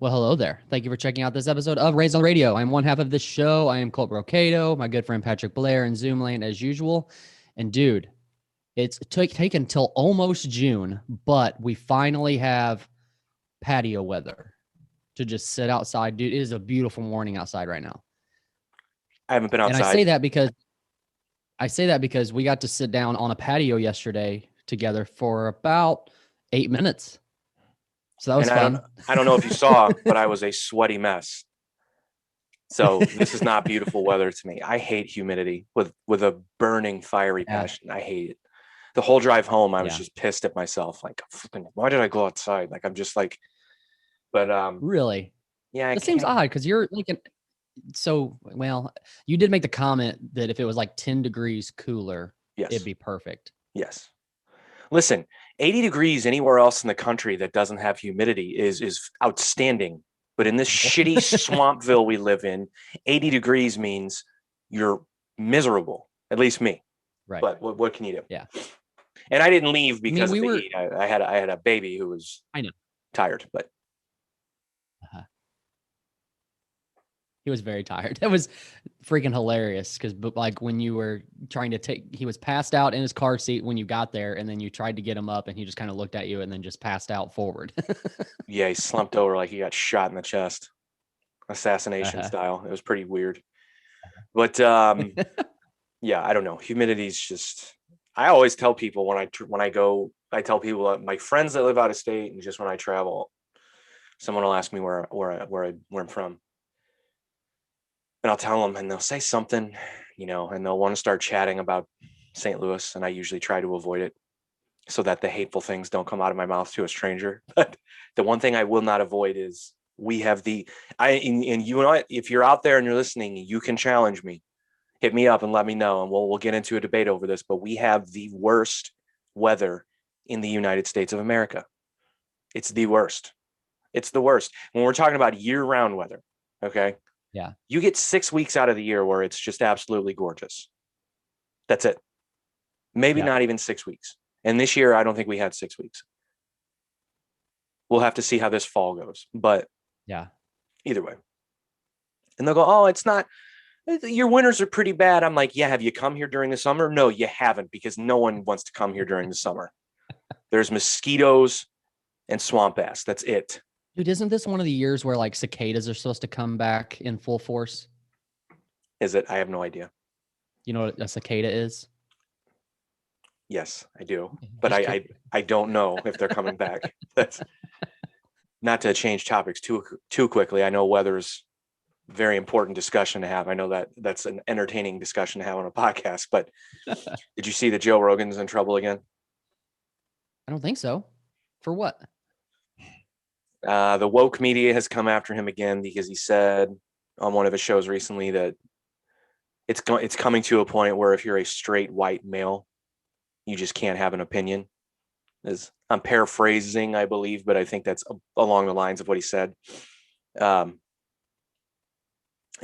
Well, hello there. Thank you for checking out this episode of Raised on the Radio. I'm one half of this show. I am Colt Brocado, my good friend Patrick Blair in Zoom Land as usual. And dude, it's taken until almost June, but we finally have patio weather to just sit outside. Dude, it is a beautiful morning outside right now. I haven't been outside. And I say that because we got to sit down on a patio yesterday together for about 8 minutes. So that was fun. I don't know if you saw, but I was a sweaty mess. So this is not beautiful weather to me. I hate humidity with a burning, fiery passion. I hate it. The whole drive home, I was just pissed at myself. Like, why did I go outside? Like, I'm just like, but really? Yeah. It seems odd because you're like, you did make the comment that if it was like 10 degrees cooler, it'd be perfect. Yes. Listen, 80 degrees anywhere else in the country that doesn't have humidity is outstanding. But in this shitty Swampville we live in, 80 degrees means you're miserable, at least me. Right. But what can you do? Yeah. And I didn't leave because of the heat. I had a baby who was tired, but he was very tired. That was freaking hilarious because, like, when you were trying to he was passed out in his car seat when you got there, and then you tried to get him up, and he just kind of looked at you and then just passed out forward. Yeah, he slumped over like he got shot in the chest, assassination style. It was pretty weird. But yeah, I don't know. Humidity's just. I always tell people when I go, I tell people my friends that live out of state, and just when I travel, someone will ask me where I'm from. And I'll tell them, and they'll say something, and they'll want to start chatting about St. Louis. And I usually try to avoid it so that the hateful things don't come out of my mouth to a stranger. But the one thing I will not avoid is we have and you know what, if you're out there and you're listening, you can challenge me, hit me up and let me know. And we'll get into a debate over this, but we have the worst weather in the United States of America. It's the worst. It's the worst. When we're talking about year-round weather, okay? Yeah. You get 6 weeks out of the year where it's just absolutely gorgeous. That's it. Maybe not even 6 weeks. And this year, I don't think we had 6 weeks. We'll have to see how this fall goes. But either way. And they'll go, oh, it's not, your winters are pretty bad. I'm like, yeah, have you come here during the summer? No, you haven't, because no one wants to come here during the summer. There's mosquitoes and swamp ass. That's it. Dude, isn't this one of the years where like cicadas are supposed to come back in full force? Is it? I have no idea. You know what a cicada is? Yes, I do. But I don't know if they're coming back. That's not to change topics too quickly. I know weather's very important discussion to have. I know that's an entertaining discussion to have on a podcast, but did you see that Joe Rogan's in trouble again? I don't think so. For what? The woke media has come after him again because he said on one of his shows recently that it's coming to a point where if you're a straight white male, you just can't have an opinion. I'm paraphrasing, I believe, but I think that's along the lines of what he said. And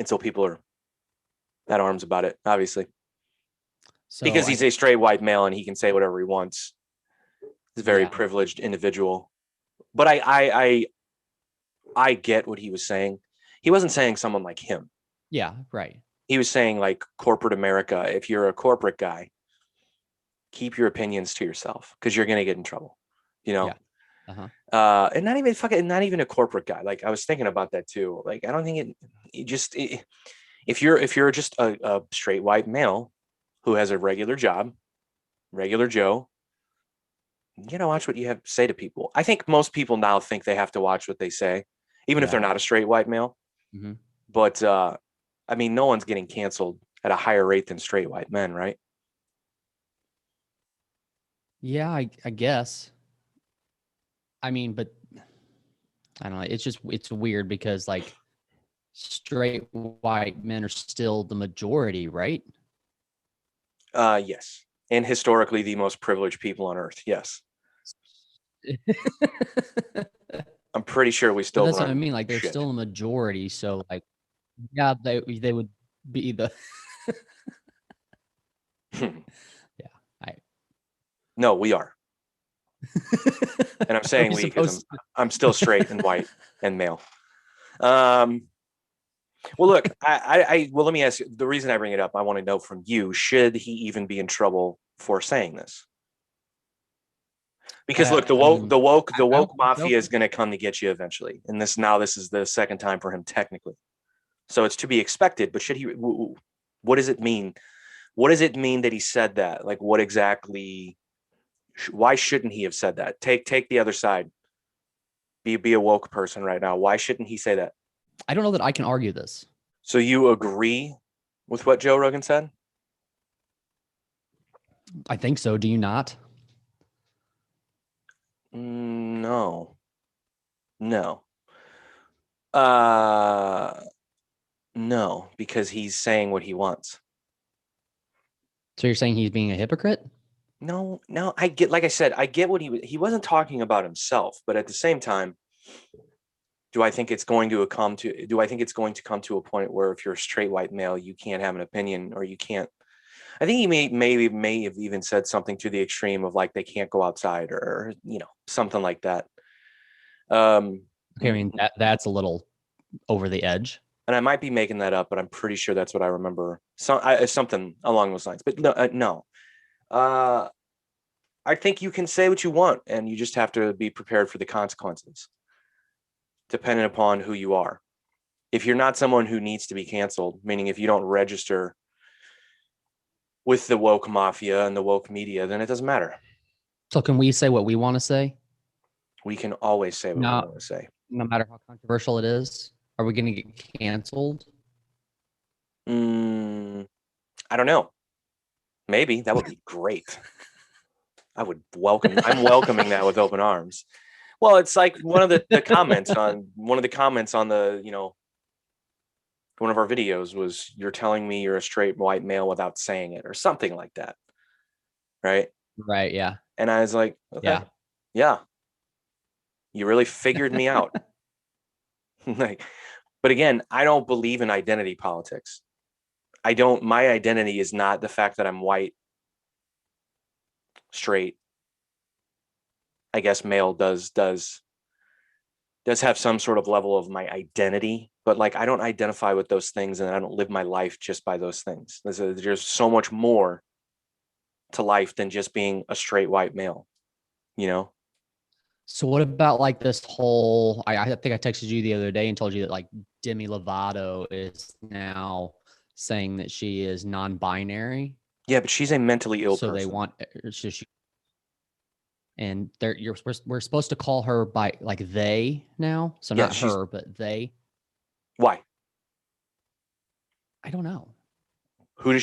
so people are at arms about it, obviously, because he's a straight white male and he can say whatever he wants. He's a very privileged individual. But I get what he was saying. He wasn't saying someone like him. Yeah, right. He was saying like corporate America. If you're a corporate guy, keep your opinions to yourself because you're gonna get in trouble. Yeah. And not even a corporate guy. Like I was thinking about that too. Like I don't think if you're just a straight white male who has a regular job, regular Joe. Watch what you have to say to people. I think most people now think they have to watch what they say, even if they're not a straight white male. Mm-hmm. But I mean, no one's getting canceled at a higher rate than straight white men, right? Yeah, I guess. I mean, but I don't know. It's weird because like straight white men are still the majority, right? Yes. And historically the most privileged people on earth. Yes. I'm pretty sure we still. But that's what I mean. Like they're still a majority, so like, yeah, they would be the. No, we are. And I'm saying we because I'm still straight and white and male. Well, look, well, let me ask you. The reason I bring it up, I want to know from you: should he even be in trouble for saying this? Because look, the woke mafia is going to come to get you eventually, and this is the second time for him technically, so it's to be expected. But should he? What does it mean? What does it mean that he said that? Like, what exactly? Why shouldn't he have said that? Take the other side. Be a woke person right now. Why shouldn't he say that? I don't know that I can argue this. So you agree with what Joe Rogan said? I think so. Do you not? No. No, because he's saying what he wants. So you're saying he's being a hypocrite? No, I get, like I said, I get what he wasn't talking about himself, but at the same time, do I think it's going to come to a point where if you're a straight white male, you can't have an opinion, or you can't? I think he may have even said something to the extreme of like they can't go outside, or something like that. Okay, I mean that's a little over the edge. And I might be making that up, but I'm pretty sure that's what I remember. Something along those lines. But no. I think you can say what you want, and you just have to be prepared for the consequences, depending upon who you are. If you're not someone who needs to be canceled, meaning if you don't register with the woke mafia and the woke media, then it doesn't matter. So can we say what we want to say? We can always say what we want to say. No matter how controversial it is? Are we going to get canceled? I don't know. Maybe. That would be great. I'm welcoming that with open arms. Well, it's like one of the comments on one of the one of our videos was, "You're telling me you're a straight white male without saying it," or something like that. Right? Right, yeah. And I was like, okay. Yeah. You really figured me out. But again, I don't believe in identity politics. My identity is not the fact that I'm white, straight. I guess male does have some sort of level of my identity, but like I don't identify with those things, and I don't live my life just by those things. There's so much more to life than just being a straight white male, So what about like this whole, I think I texted you the other day and told you that like Demi Lovato is now saying that she is non-binary. Yeah, but she's a mentally ill person. So they want, and we're supposed to call her by like they now. So not her, but they. Why? I don't know. Who is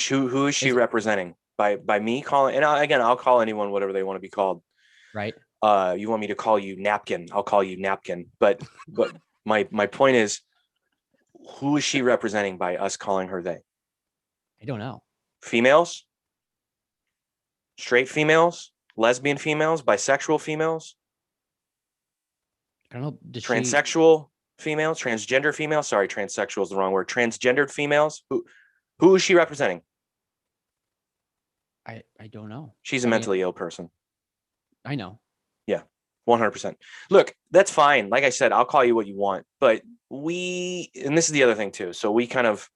she representing? By me calling, and I'll call anyone whatever they want to be called. Right. You want me to call you Napkin? I'll call you Napkin. But my point is, who is she representing by us calling her they? I don't know. Females? Straight females? Lesbian females? Bisexual females? I don't know. Transsexual females? Transgender females? Sorry, transsexual is the wrong word. Transgendered females? Who is she representing? I don't know. She's a mentally ill person. I know. Yeah, 100%. Look, that's fine. Like I said, I'll call you what you want. But and this is the other thing too. So we kind of,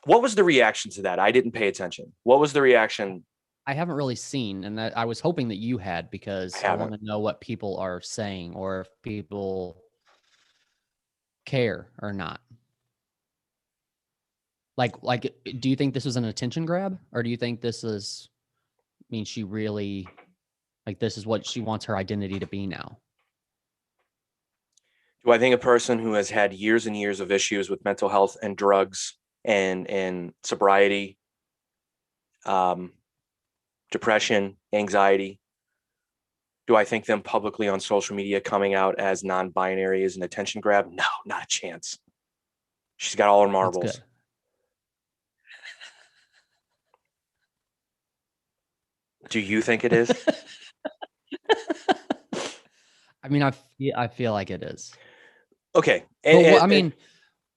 what was the reaction to that? I didn't pay attention. What was the reaction? I haven't really seen, and that I was hoping that you had, because I want to know what people are saying, or if people care or not. Like, do you think this was an attention grab, or do you think she really, like, this is what she wants her identity to be now? Do I think a person who has had years and years of issues with mental health and drugs and sobriety, depression, anxiety, do I think them publicly on social media coming out as non-binary is an attention grab? No, not a chance. She's got all her marbles. Do you think it is? I mean, I feel like it is. Okay.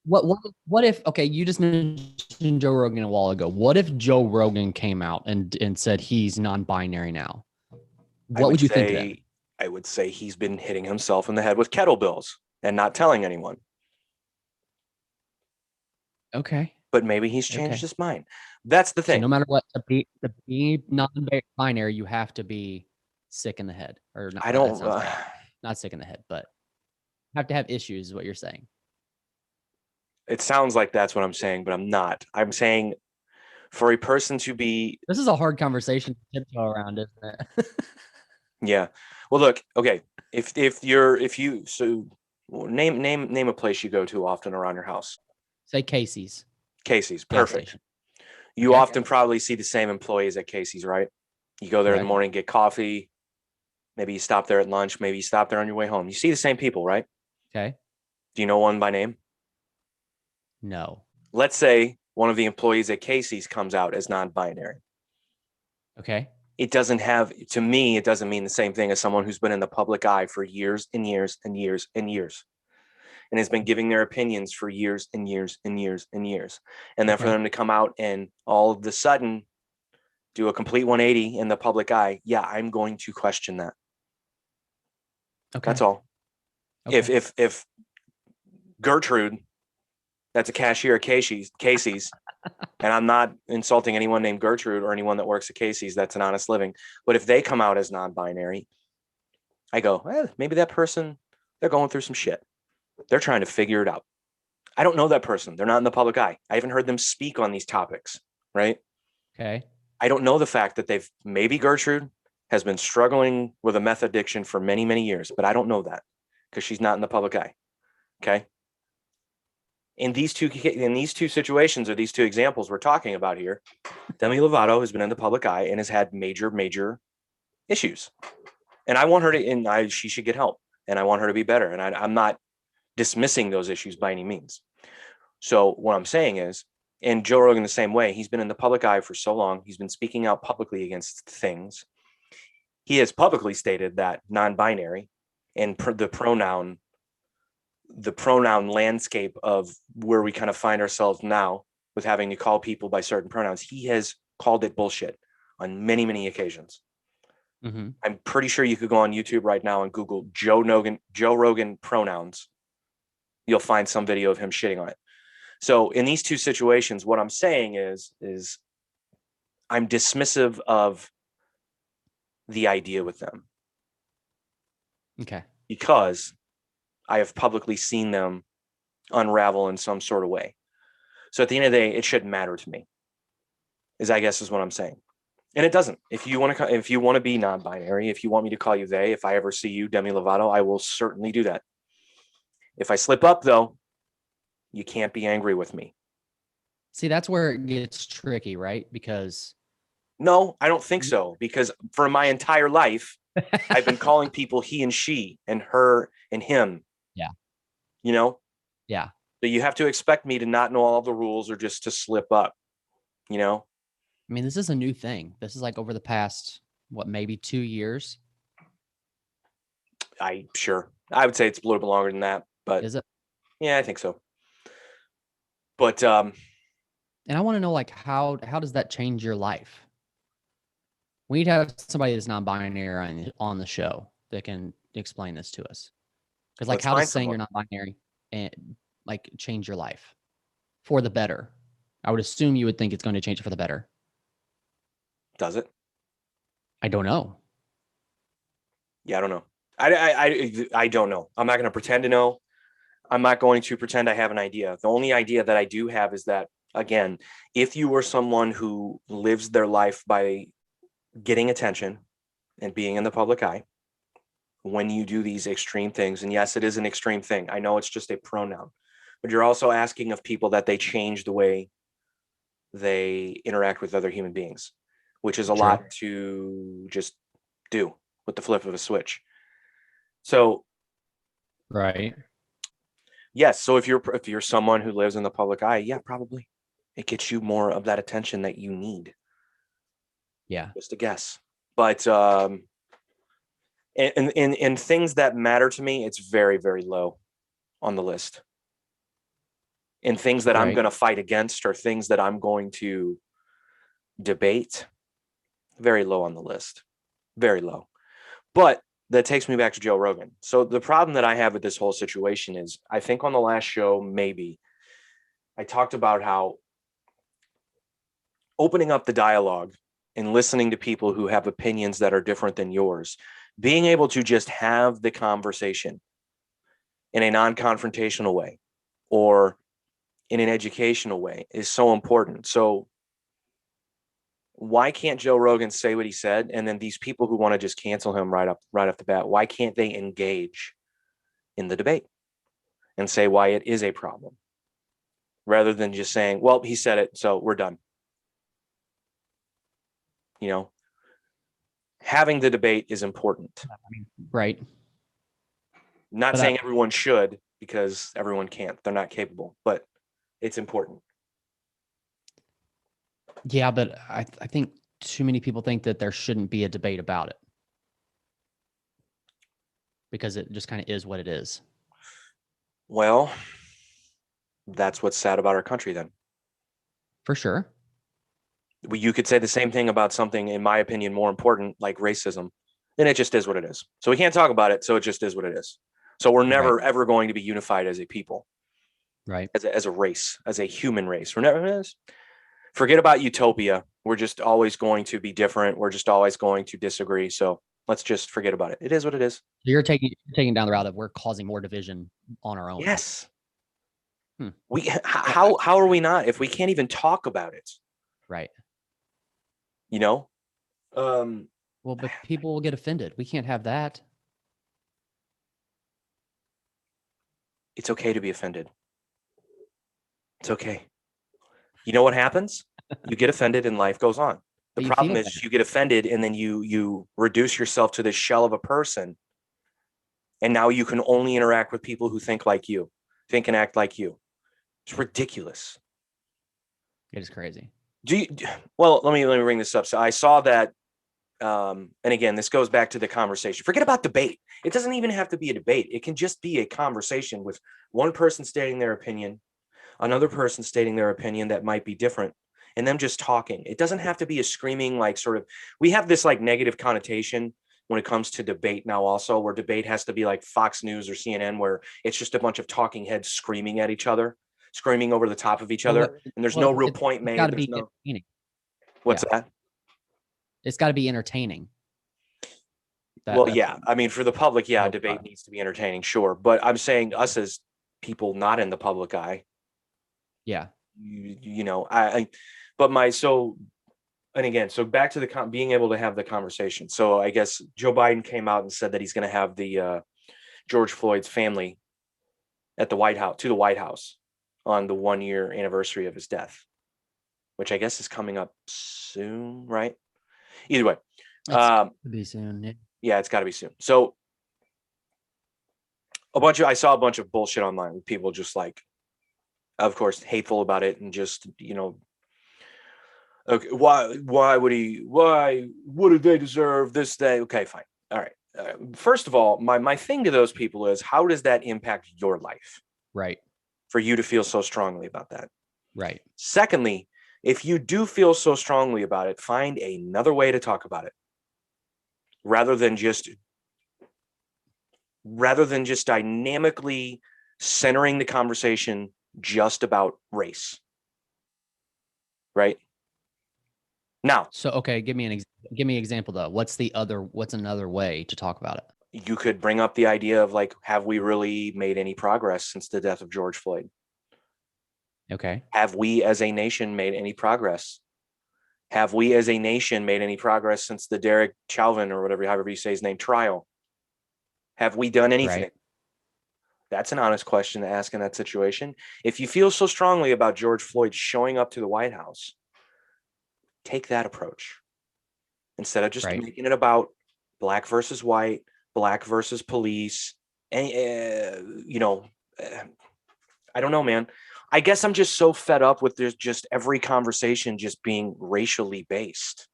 What if, okay, you just mentioned Joe Rogan a while ago. What if Joe Rogan came out and said he's non-binary now? What would you think then? I would say he's been hitting himself in the head with kettlebells and not telling anyone. Okay. but maybe he's changed Okay. his mind. That's the So thing. no matter what, to be non-binary, you have to be sick in the head, or not. I That don't. sounds bad. Not sick in the head, but have to have issues. Is what you're saying? It sounds like that's what I'm saying, but I'm not. I'm saying for a person to be, This is a hard conversation to tiptoe around, isn't it? yeah. Well, look, okay. If you so name a place you go to often around your house. Say Casey's Casey's, gas perfect. station. You Okay. often probably see the same employees at Casey's, right? You go there in the Correct. morning, get coffee. Maybe you stop there at lunch. Maybe you stop there on your way home. You see the same people, right? Okay. Do you know one by name? No. Let's say one of the employees at Casey's comes out as non-binary. Okay. It doesn't have, to me, it doesn't mean the same thing as someone who's been in the public eye for years and years and years and years and has been giving their opinions for years and years and years and years. And then for Okay. them to come out and all of the sudden do a complete 180 in the public eye, yeah, I'm going to question that. Okay. That's all. Okay. If Gertrude, that's a cashier at Casey's, and I'm not insulting anyone named Gertrude or anyone that works at Casey's, that's an honest living. But if they come out as non-binary, I go, maybe that person, they're going through some shit. They're trying to figure it out. I don't know that person. They're not in the public eye. I haven't heard them speak on these topics, right? Okay. I don't know the fact that maybe Gertrude has been struggling with a meth addiction for many, many years, but I don't know that because she's not in the public eye. Okay. In these two situations, or these two examples we're talking about here, Demi Lovato has been in the public eye and has had major, major issues. And I want her to, she should get help, and I want her to be better. And I'm not dismissing those issues by any means. So what I'm saying is, and Joe Rogan the same way, he's been in the public eye for so long. He's been speaking out publicly against things. He has publicly stated that non-binary and the pronoun landscape of where we kind of find ourselves now with having to call people by certain pronouns, he has called it bullshit on many, many occasions. Mm-hmm. I'm pretty sure you could go on YouTube right now and Google Joe Rogan pronouns. You'll find some video of him shitting on it. So in these two situations, what I'm saying is I'm dismissive of the idea with them. Okay. Because I have publicly seen them unravel in some sort of way. So at the end of the day, it shouldn't matter to me, is what I'm saying. And it doesn't. If you want to be non-binary, if you want me to call you they, if I ever see you, Demi Lovato, I will certainly do that. If I slip up, though, you can't be angry with me. See, that's where it gets tricky, right? Because no, I don't think so. Because for my entire life, I've been calling people he and she and her and him. Yeah. You know? Yeah. So you have to expect me to not know all the rules or just to slip up, you know? I mean, this is a new thing. This is like over the past, maybe 2 years? I would say it's a little bit longer than that, but is it? Yeah, I think so. But and I want to know, like, how does that change your life? We need to have somebody that's non-binary on the show that can explain this to us. Because, like, how does saying you're not binary and like change your life for the better? I would assume you would think it's going to change it for the better. Does it? I don't know. Yeah, I don't know. I don't know. I'm not going to pretend to know. I'm not going to pretend I have an idea. The only idea that I do have is that, again, if you were someone who lives their life by getting attention and being in the public eye, when you do these extreme things, and yes, it is an extreme thing. I know it's just a pronoun, but you're also asking of people that they change the way they interact with other human beings, which is a lot to just do with the flip of a switch. So, right. Yes. So if you're someone who lives in the public eye, yeah, probably it gets you more of that attention that you need. Yeah. Just a guess. But in things that matter to me, it's very, very low on the list. In things that I'm going to fight against or things that I'm going to debate, very low on the list. Very low. But that takes me back to Joe Rogan. So the problem that I have with this whole situation is, I think on the last show, maybe I talked about how opening up the dialogue and listening to people who have opinions that are different than yours, being able to just have the conversation in a non-confrontational way or in an educational way is so important. So why can't Joe Rogan say what he said? And then these people who want to just cancel him right off the bat, why can't they engage in the debate and say why it is a problem rather than just saying, well, he said it, so we're done. You know, having the debate is important. Right. Not saying everyone should, because everyone can't. They're not capable, but it's important. Yeah, but I think too many people think that there shouldn't be a debate about it because it just kind of is what it is. Well, that's what's sad about our country then. For sure. You could say the same thing about something, in my opinion, more important, like racism. Then it just is what it is. So we can't talk about it. So it just is what it is. So we're never, ever going to be unified as a people. Right. As a race, as a human race. We're never, forget about utopia. We're just always going to be different. We're just always going to disagree. So let's just forget about it. It is what it is. You're taking down the route of we're causing more division on our own. Yes. How are we not, if we can't even talk about it? Right. You know? Well, but people will get offended. We can't have that. It's okay to be offended. It's okay. You know what happens? You get offended and life goes on. The problem is you get offended and then you reduce yourself to this shell of a person. And now you can only interact with people who think like you, think and act like you. It's ridiculous. It is crazy. Well, let me bring this up. So I saw that, and again, this goes back to the conversation. Forget about debate. It doesn't even have to be a debate. It can just be a conversation with one person stating their opinion, another person stating their opinion that might be different, and them just talking. It doesn't have to be a screaming, like, sort of, we have this like negative connotation when it comes to debate now also, where debate has to be like Fox News or CNN, where it's just a bunch of talking heads screaming at each other, screaming over the top of each other, and there's no real point made. Got to be entertaining. What's that? It's got to be entertaining. Well, yeah. I mean, for the public, yeah, debate needs to be entertaining, sure. But I'm saying us as people not in the public eye. Yeah. You know, and again, so back to the being able to have the conversation. So I guess Joe Biden came out and said that he's going to have the George Floyd's family at the White House on the 1-year anniversary of his death, which I guess is coming up soon, right? Either way, it's be soon. Yeah, it's got to be soon. So I saw a bunch of bullshit online with people just like, of course, hateful about it and just, you know, okay, why would what did they deserve this day? Okay, fine. All right. First of all, my thing to those people is, how does that impact your life? Right. For you to feel so strongly about that. Right. Secondly, if you do feel so strongly about it, find another way to talk about it rather than just dynamically centering the conversation just about race. Right? Now, so okay, give me an example though. What's another way to talk about it? You could bring up the idea of like, have we really made any progress since the death of George Floyd? Okay. Have we as a nation made any progress? Have we as a nation made any progress since the Derek Chauvin or however you say his name trial? Have we done anything? Right. That's an honest question to ask in that situation. If you feel so strongly about George Floyd showing up to the White House, take that approach instead of just making it about black versus white, black versus police. And, you know, I don't know, man. I guess I'm just so fed up with there's just every conversation just being racially based.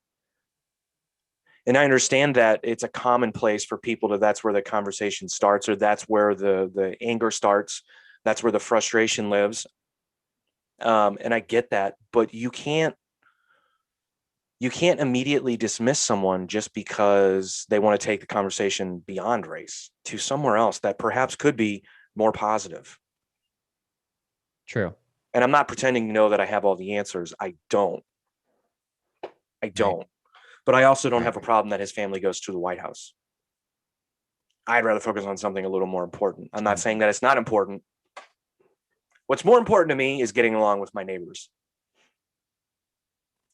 And I understand that it's a commonplace for people to, that's where the conversation starts, or that's where the anger starts. That's where the frustration lives. And I get that, but you can't immediately dismiss someone just because they want to take the conversation beyond race to somewhere else that perhaps could be more positive. True. And I'm not pretending to know that I have all the answers. I don't. But I also don't have a problem that his family goes to the White House. I'd rather focus on something a little more important. I'm not saying that it's not important. What's more important to me is getting along with my neighbors.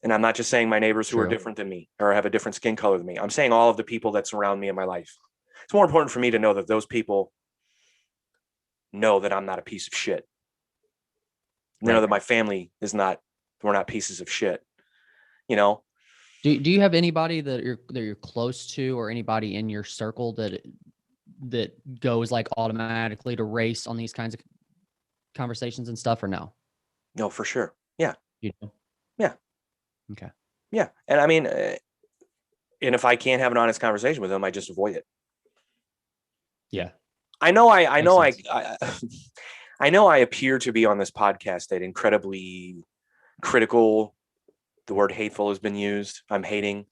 And I'm not just saying my neighbors who are different than me or have a different skin color than me. I'm saying all of the people that surround me in my life. It's more important for me to know that those people know that I'm not a piece of shit. Know that my family is not, we're not pieces of shit. You know? Do you have anybody that you're close to, or anybody in your circle that goes like automatically to race on these kinds of conversations and stuff, or no? No, for sure. Yeah. You do? Yeah. Okay. Yeah. And I mean, and if I can't have an honest conversation with them, I just avoid it. Yeah. I know I appear to be on this podcast an incredibly critical, the word hateful has been used. I'm hating,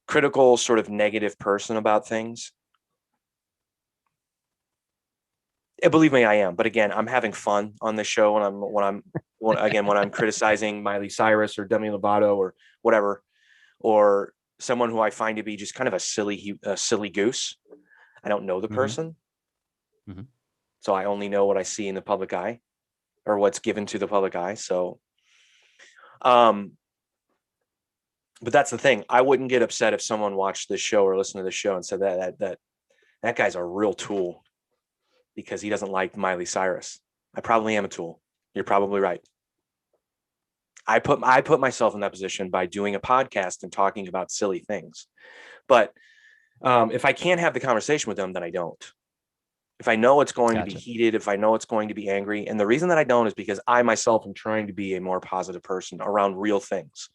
critical, sort of negative person about things. Yeah, believe me, I am. But again, I'm having fun on this show when I'm criticizing Miley Cyrus or Demi Lovato or whatever, or someone who I find to be just kind of a silly goose. I don't know the person. Mm-hmm. So I only know what I see in the public eye, or what's given to the public eye. So, but that's the thing. I wouldn't get upset if someone watched this show or listened to the show and said that guy's a real tool because he doesn't like Miley Cyrus. I probably am a tool. You're probably right. I put myself in that position by doing a podcast and talking about silly things. But if I can't have the conversation with them, then I don't. If I know it's going to be heated, if I know it's going to be angry, and the reason that I don't is because I myself am trying to be a more positive person around real things.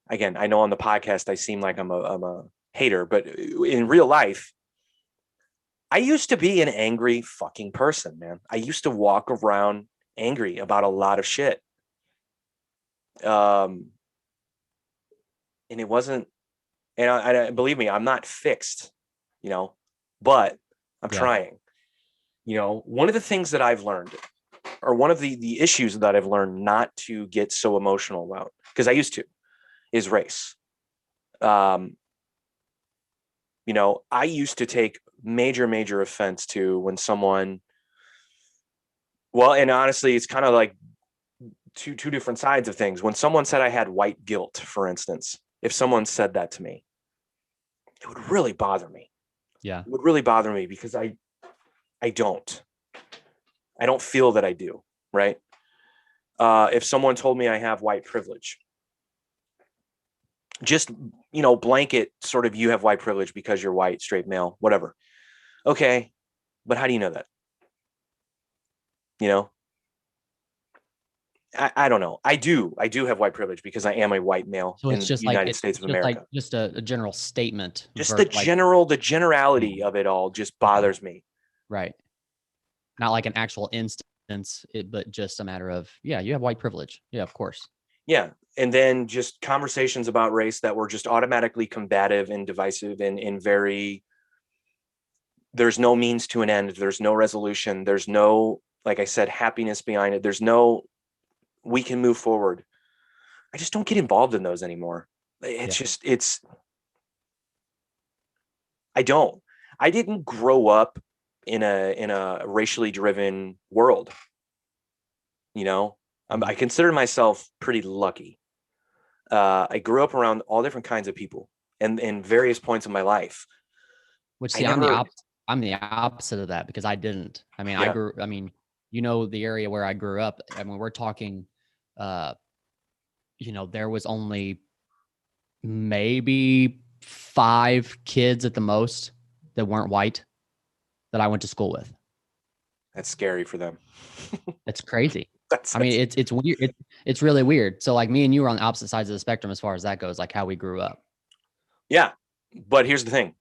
Again, I know on the podcast I seem like I'm a hater, but in real life, I used to be an angry fucking person, man. I used to walk around angry about a lot of shit. And it wasn't, and I believe me, I'm not fixed, but I'm trying. One of the things that I've learned, or one of the issues that I've learned not to get so emotional about, because I used to, is race. I used to take major offense to when someone, and honestly, it's kind of like two different sides of things. When someone said I had white guilt, for instance, if someone said that to me, it would really bother me. Yeah. It would really bother me because I don't feel that I do. Right. If someone told me I have white privilege, just, blanket sort of, you have white privilege because you're white, straight male, whatever. Okay. But how do you know that? I don't know. I do have white privilege because I am a white male in the United States of America. Like just a general statement. Just the generality of it all just bothers me. Right. Not like an actual instance, but just a matter of, yeah, you have white privilege. Yeah, of course. Yeah. And then just conversations about race that were just automatically combative and divisive and very, there's no means to an end. There's no resolution. There's no, like I said, happiness behind it. There's no, we can move forward. I just don't get involved in those anymore. I didn't grow up in a racially driven world. I consider myself pretty lucky. I grew up around all different kinds of people and in various points of my life. Which, see, I'm the opposite of that because I didn't. I mean, the area where I grew up. I mean, we're talking, there was only maybe 5 kids at the most that weren't white that I went to school with. That's scary for them. It's crazy. It's weird. It's really weird. So like me and you are on the opposite sides of the spectrum as far as that goes, like how we grew up. Yeah. But here's the thing.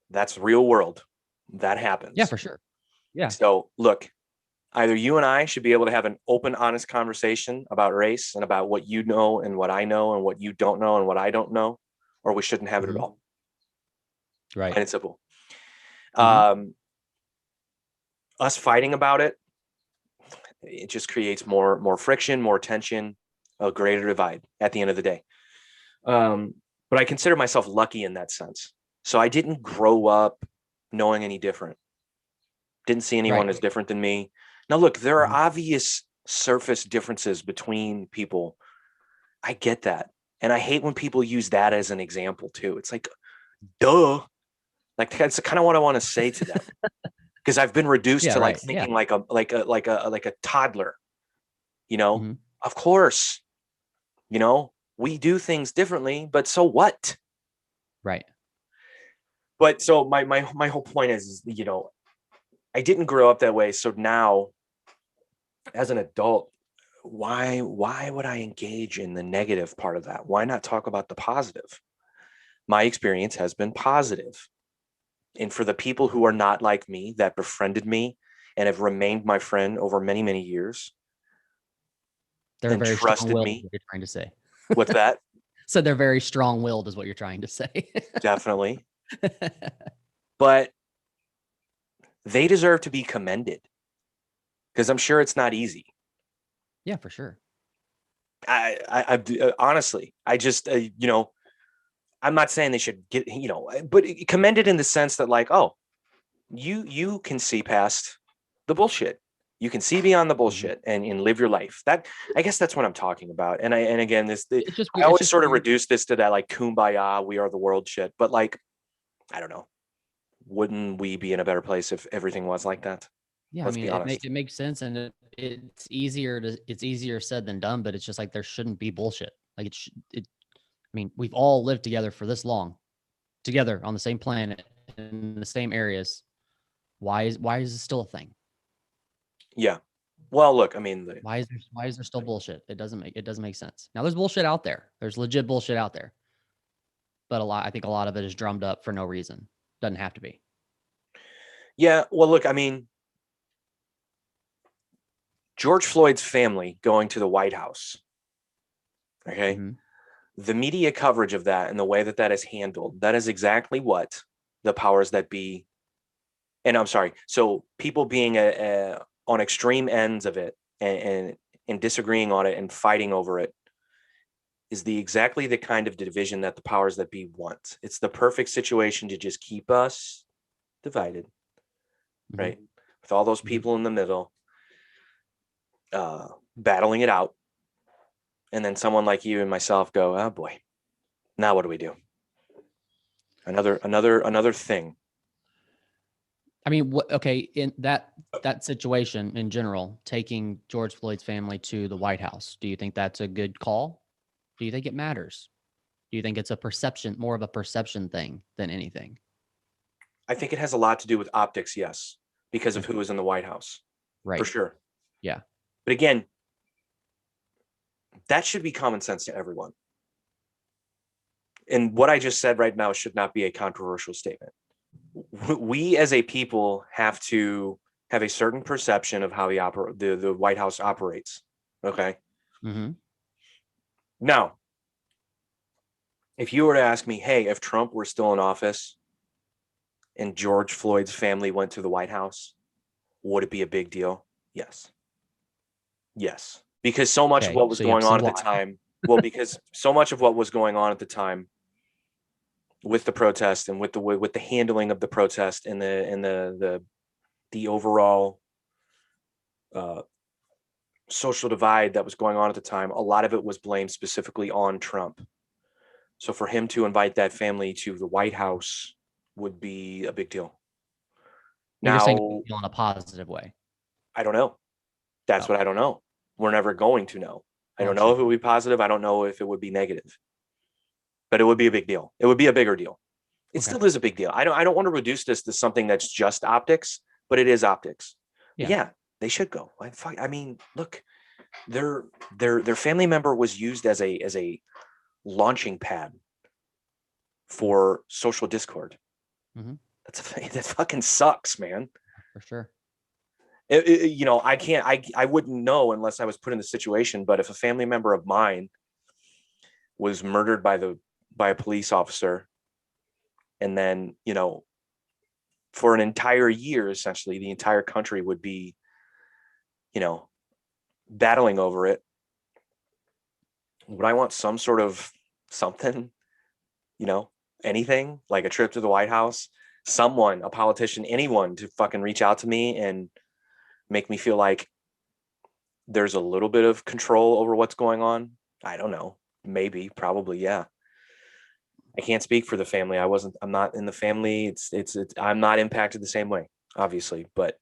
That's real world. That happens. Yeah, for sure. Yeah. So look, either you and I should be able to have an open, honest conversation about race and about what you know and what I know and what you don't know and what I don't know, or we shouldn't have it at all. Right. And it's simple. Us fighting about it, it just creates more friction, more tension, a greater divide at the end of the day. But I consider myself lucky in that sense. So I didn't grow up knowing any different. Didn't see anyone as different than me. Now, look, there are obvious surface differences between people. I get that. And I hate when people use that as an example too. It's like, duh. Like that's kind of what I want to say to them. Because I've been reduced to like thinking like a toddler, you know, of course, you know, we do things differently, but so what? Right. But so my whole point is, you know, I didn't grow up that way. So now as an adult, why would I engage in the negative part of that? Why not talk about the positive? My experience has been positive. And for the people who are not like me, that befriended me and have remained my friend over many, many years, they're and very trusted strong-willed, me. what you're trying to say. What's that? So they're very strong-willed is what you're trying to say. Definitely. But they deserve to be commended because I'm sure it's not easy. Yeah, for sure. I honestly, I just, you know, I'm not saying they should get, you know, but commended in the sense that like, oh, you can see past the bullshit. You can see beyond the bullshit and live your life. That, I guess that's what I'm talking about. And again, I always sort of reduce this to that like kumbaya, we are the world shit. But like, I don't know. Wouldn't we be in a better place if everything was like that? Yeah, Let's I mean, be honest. it makes sense, and it's easier said than done. But it's just like there shouldn't be bullshit. Like I mean, we've all lived together for this long, together on the same planet in the same areas. Why is this still a thing? Yeah. Well, look, I mean, why is there still bullshit? It doesn't make sense. Now there's bullshit out there. There's legit bullshit out there. But I think a lot of it is drummed up for no reason. Doesn't have to be. Yeah. Well, look, I mean, George Floyd's family going to the White House. Okay. The media coverage of that and the way that is handled, that is exactly what the powers that be, and I'm sorry, so people being on extreme ends of it and disagreeing on it and fighting over it is exactly the kind of division that the powers that be want. It's the perfect situation to just keep us divided, right? With all those people in the middle, battling it out. And then someone like you and myself go, oh boy, now what do we do? Another thing. I mean, okay, in that situation in general, taking George Floyd's family to the White House, do you think that's a good call? Do you think it matters? Do you think it's more of a perception thing than anything? I think it has a lot to do with optics, yes, because of who was in the White House. Right. For sure. Yeah. But again, that should be common sense to everyone. And what I just said right now should not be a controversial statement. We as a people have to have a certain perception of how the White House operates. Okay. Now, if you were to ask me, hey, if Trump were still in office and George Floyd's family went to the White House, would it be a big deal? Yes. Yes. Because so much of what was going on at the time, well, because so much of what was going on at the time with the protest and with the handling of the protest and the overall social divide that was going on at the time, a lot of it was blamed specifically on Trump. So for him to invite that family to the White House would be a big deal. You're saying in a positive way. I don't know. That's what I don't know. We're never going to know. I don't know if it would be positive. I don't know if it would be negative. But it would be a big deal. It would be a bigger deal. It still is a big deal. I don't want to reduce this to something that's just optics, but it is optics. Yeah, they should go. I mean, look, their family member was used as a launching pad for social discord. That fucking sucks, man. For sure. You know, I wouldn't know unless I was put in the situation. But if a family member of mine was murdered by a police officer, and then, you know, for an entire year, essentially, the entire country would be, you know, battling over it. Would I want some sort of something, anything like a trip to the White House, someone, a politician, anyone to fucking reach out to me and make me feel like there's a little bit of control over what's going on? I don't know. Maybe, probably, yeah. I can't speak for the family. I'm not in the family. I'm not impacted the same way, obviously, but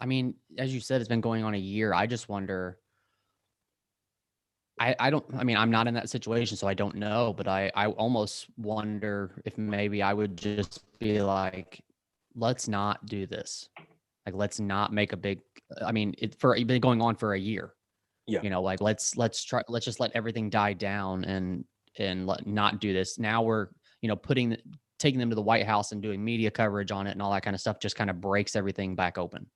I mean, as you said, it's been going on a year. I just wonder. I mean, I'm not in that situation, so I don't know, but I almost wonder if maybe I would just be like, let's not do this. Like, let's not make a big, I mean, it's been going on for a year. Yeah. Like let's just let everything die down and not do this. Now we're, taking them to the White House and doing media coverage on it and all that kind of stuff just kind of breaks everything back open.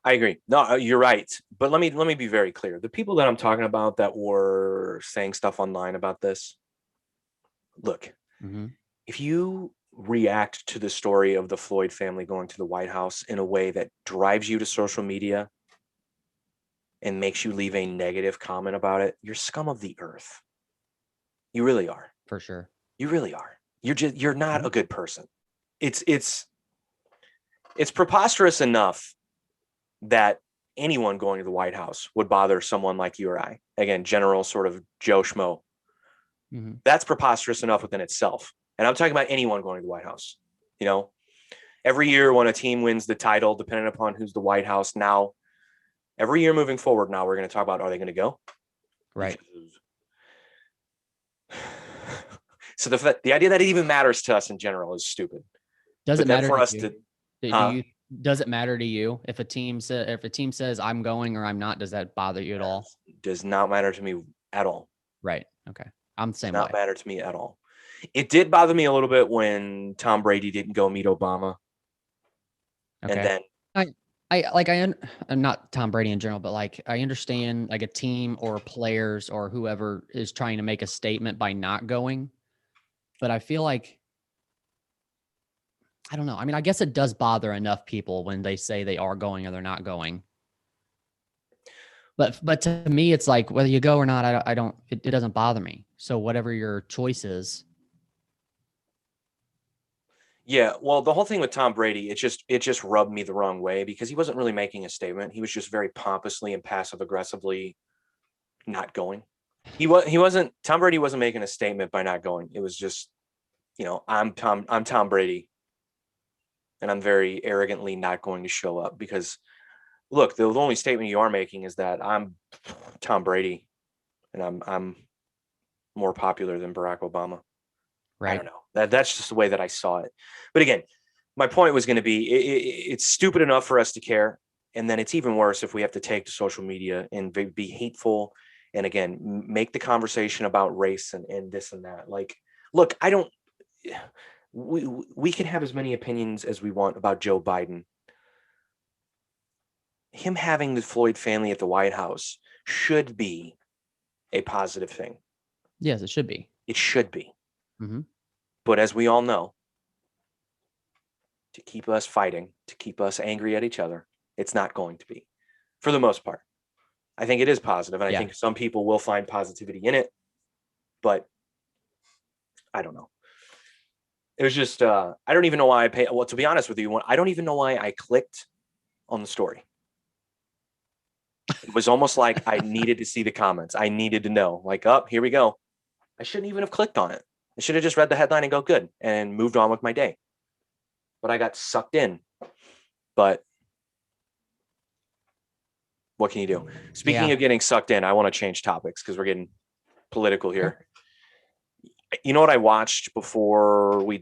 I agree. No, you're right. But let me be very clear. The people that I'm talking about that were saying stuff online about this, look, if you react to the story of the Floyd family going to the White House in a way that drives you to social media and makes you leave a negative comment about it, you're scum of the earth. You really are. For sure. You really are. You're not a good person. It's preposterous enough that anyone going to the White House would bother someone like you or I. Again, general sort of Joe Schmo. That's preposterous enough within itself. And I'm talking about anyone going to the White House. Every year when a team wins the title, depending upon who's the White House now, every year moving forward now, we're going to talk about, are they going to go? Right. So the idea that it even matters to us in general is stupid. Does it matter for us to you? Does it matter to you if a team says I'm going or I'm not? Does that bother you at all? Does not matter to me at all. Right. Okay. I'm the same way. Does not matter to me at all. It did bother me a little bit when Tom Brady didn't go meet Obama. Okay. And then I'm not Tom Brady in general, but like I understand like a team or players or whoever is trying to make a statement by not going. But I feel like, I don't know. I mean, I guess it does bother enough people when they say they are going or they're not going. But to me, it's like whether you go or not, it doesn't bother me. So whatever your choice is. Yeah, well, the whole thing with Tom Brady, it just rubbed me the wrong way because he wasn't really making a statement. He was just very pompously and passive aggressively not going. Tom Brady wasn't making a statement by not going. It was just, I'm Tom Brady and I'm very arrogantly not going to show up because look, the only statement you are making is that I'm Tom Brady and I'm more popular than Barack Obama. Right. I don't know. That's just the way that I saw it. But again, my point was going to be it's stupid enough for us to care. And then it's even worse if we have to take to social media and be hateful. And again, make the conversation about race and this and that. Like, look, we can have as many opinions as we want about Joe Biden. Him having the Floyd family at the White House should be a positive thing. Yes, it should be. It should be. But as we all know, to keep us fighting, to keep us angry at each other, it's not going to be, for the most part. I think it is positive, and I think some people will find positivity in it, but I don't know. It was just, I don't even know why to be honest with you, I don't even know why I clicked on the story. It was almost like I needed to see the comments. I needed to know, like, here we go. I shouldn't even have clicked on it. I should have just read the headline and go good and moved on with my day. But I got sucked in. But what can you do? Speaking of getting sucked in, I want to change topics because we're getting political here. You know what I watched before we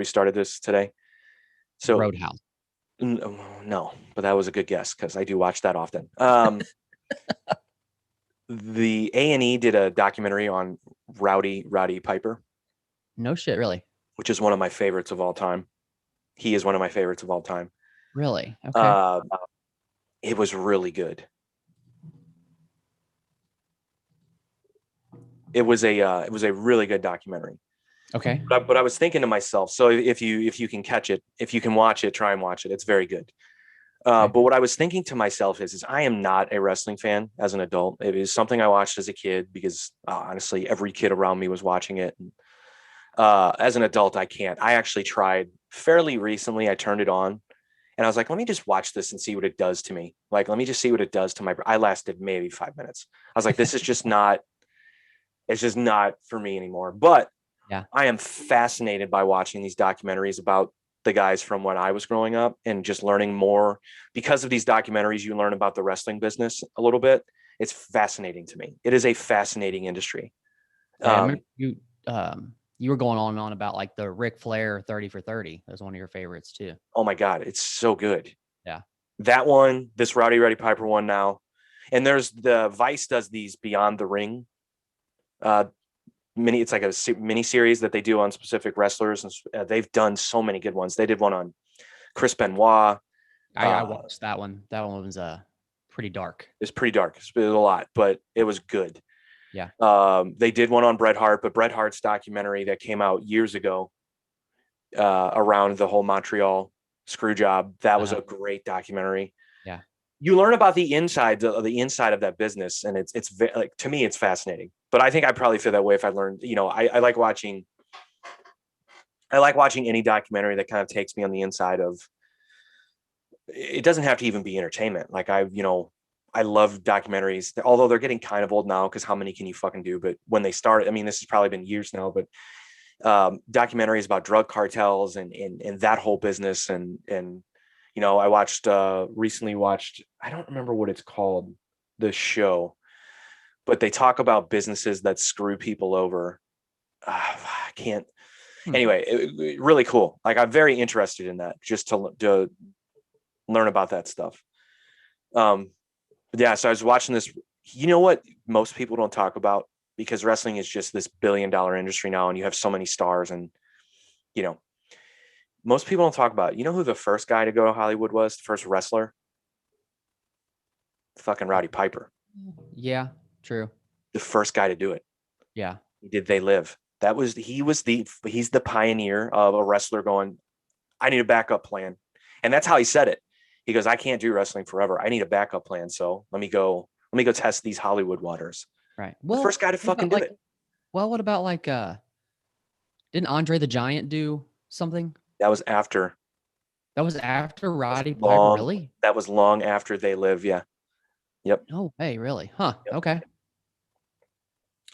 started this today? So Roadhouse. No, but that was a good guess because I do watch that often. The A&E did a documentary on Roddy Piper. No shit, really? Which is one of my favorites of all time. He is one of my favorites of all time. Really? Okay. It was really good. It was a really good documentary. Okay. But I was thinking to myself, so if you can catch it, if you can watch it, try and watch it. It's very good. But what I was thinking to myself is I am not a wrestling fan as an adult. It is something I watched as a kid because honestly, every kid around me was watching it. And, as an adult, I can't. I actually tried fairly recently. I turned it on and I was like, let me just watch this and see what it does to me. Like, let me just see what it does to my. I lasted maybe 5 minutes. I was like, this is just not. It's just not for me anymore. But Yeah. I am fascinated by watching these documentaries about the guys from when I was growing up and just learning more. Because of these documentaries, you learn about the wrestling business a little bit. It's fascinating to me. It is a fascinating industry. Yeah, I remember you were going on and on about like the Ric Flair 30 for 30. That was one of your favorites too. Oh my God, it's so good. Yeah. That one, this Rowdy Roddy Piper one now. And there's the Vice does these Beyond the Ring it's like a mini series that they do on specific wrestlers, and they've done so many good ones. They did one on Chris Benoit. I watched that one. That one was pretty dark. It's pretty dark. It was a lot, but it was good. Yeah. They did one on Bret Hart, but Bret Hart's documentary that came out years ago around the whole Montreal screw job. That was a great documentary. Yeah. You learn about the inside of that business, and it's like, to me, it's fascinating. But I think I probably feel that way if I learned. I like watching. I like watching any documentary that kind of takes me on the inside of. It doesn't have to even be entertainment. Like I love documentaries, although they're getting kind of old now because how many can you fucking do? But when they started, I mean, this has probably been years now, but documentaries about drug cartels and that whole business and I recently watched, I don't remember what it's called, the show, but they talk about businesses that screw people over. I can't. Anyway, really cool. Like I'm very interested in that, just to learn about that stuff. Yeah, so I was watching this. You know what most people don't talk about, because wrestling is just this billion-dollar industry now, and you have so many stars, and most people don't talk about it. You know who the first guy to go to Hollywood was? The first wrestler? Fucking Roddy Piper. Yeah, true. The first guy to do it. Yeah. He did They Live. He's the pioneer of a wrestler going, I need a backup plan. And that's how he said it. He goes, I can't do wrestling forever. I need a backup plan. So let me go test these Hollywood waters. Right. Well, the first guy to fucking do it. Well, what about like didn't Andre the Giant do something? That was after. That was after Roddy Piper, really? That was long after They Live, yeah. Yep. Oh, hey, really? Huh. Yep. Okay.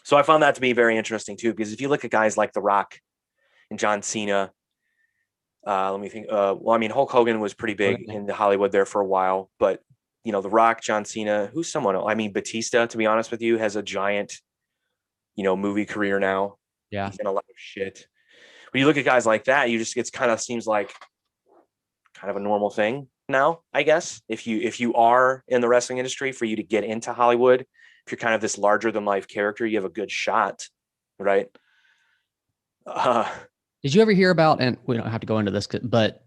So I found that to be very interesting too, because if you look at guys like The Rock and John Cena, let me think. Hulk Hogan was pretty big in Hollywood there for a while, but The Rock, John Cena, who's someone else? I mean, Batista, to be honest with you, has a giant, movie career now. Yeah. He's in a lot of shit. When you look at guys like that, it's kind of seems like kind of a normal thing now, I guess. If you are in the wrestling industry, for you to get into Hollywood, if you're kind of this larger than life character, you have a good shot, right? Did you ever hear about, and we don't have to go into this, but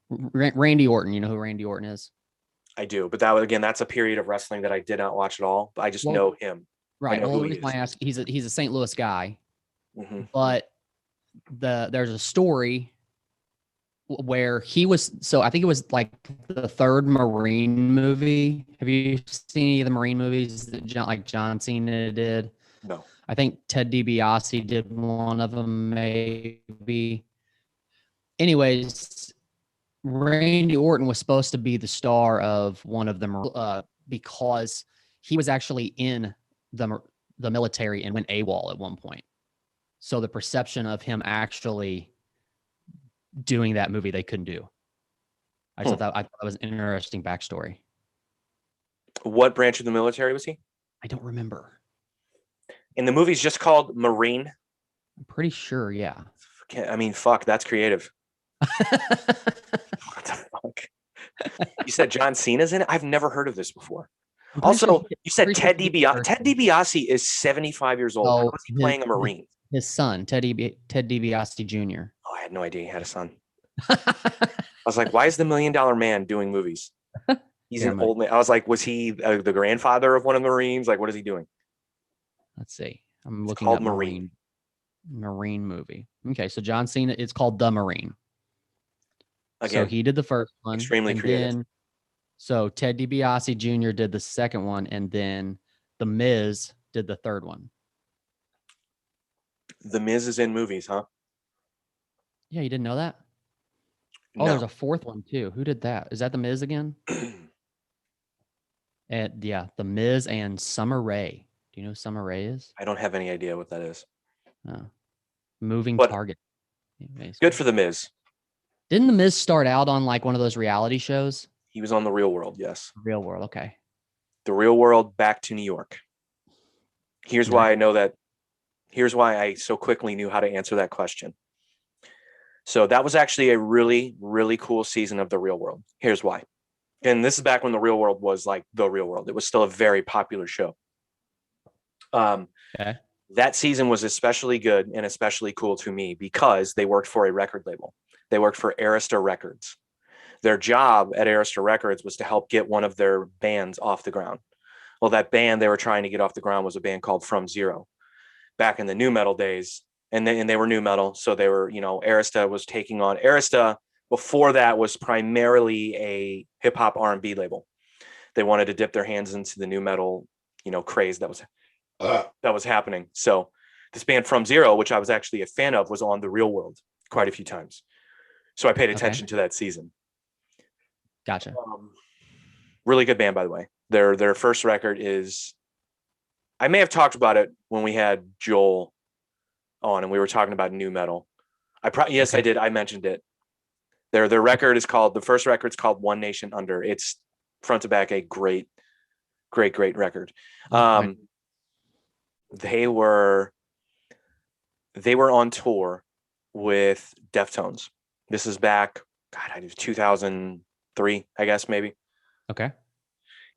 Randy Orton, you know who Randy Orton is? I do, but that's a period of wrestling that I did not watch at all, but I just know him. Right. Well, the reason why I ask, he's a St. Louis guy, but there's a story where he was, so I think it was like the third Marine movie. Have you seen any of the Marine movies that John Cena did? No. I think Ted DiBiase did one of them, maybe. Anyways, Randy Orton was supposed to be the star of one of them because he was actually in the military and went AWOL at one point. So the perception of him actually doing that movie, they couldn't do. I thought that was an interesting backstory. What branch of the military was he? I don't remember. And the movie's just called Marine? I'm pretty sure, yeah. I mean, fuck, that's creative. What the fuck? You said John Cena's in it? I've never heard of this before. Also, you said Ted DiBiase. Ted DiBiase is 75 years old. How is he playing a Marine? His son, Ted DiBiase Jr. Oh, I had no idea he had a son. I was like, why is the $1 Million Man doing movies? He's an old man. I was like, was he the grandfather of one of the Marines? Like, what is he doing? Let's see. I'm looking at Marine movie. Okay, so John Cena, it's called The Marine. So Again, he did the first one, extremely and creative. then so Ted DiBiase Jr. did the second one, and then The Miz did the third one. The Miz is in movies, huh? Yeah, you didn't know that? Oh, No. there's a fourth one too. Who did that? Is that The Miz again? And yeah, The Miz and Summer Rae. Do you know who Summer Rae is? I don't have any idea what that is. Moving But Target. good for the Miz. Didn't The Miz start out on like one of those reality shows? He was on The Real World, yes. Real World, okay. The Real World, back to New York. Here's why I know that. Here's why I so quickly knew how to answer that question. So that was actually a really, really cool season of The Real World. Here's why. And this is back when The Real World was like The Real World. It was still a very popular show. Okay. That season was especially good and especially cool to me because they worked for a record label. They worked for Arista Records. Their job at Arista Records was to help get one of their bands off the ground. Well, that band they were trying to get off the ground was a band called From Zero back in the nu metal days. And they were nu metal. So they were, Arista was taking on Arista. Before that was primarily a hip hop R&B label. They wanted to dip their hands into the nu metal, craze that was happening. So this band From Zero, which I was actually a fan of, was on The Real World quite a few times. So I paid attention to that season. Gotcha. Really good band, by the way. Their first record is, I may have talked about it when we had Joel on and we were talking about nu metal. Yes, okay. I did. I mentioned it. Their record is called, the first record's called One Nation Under. It's front to back a great record. They were on tour with Deftones. This is back, God, it was 2003, I guess, maybe. Okay.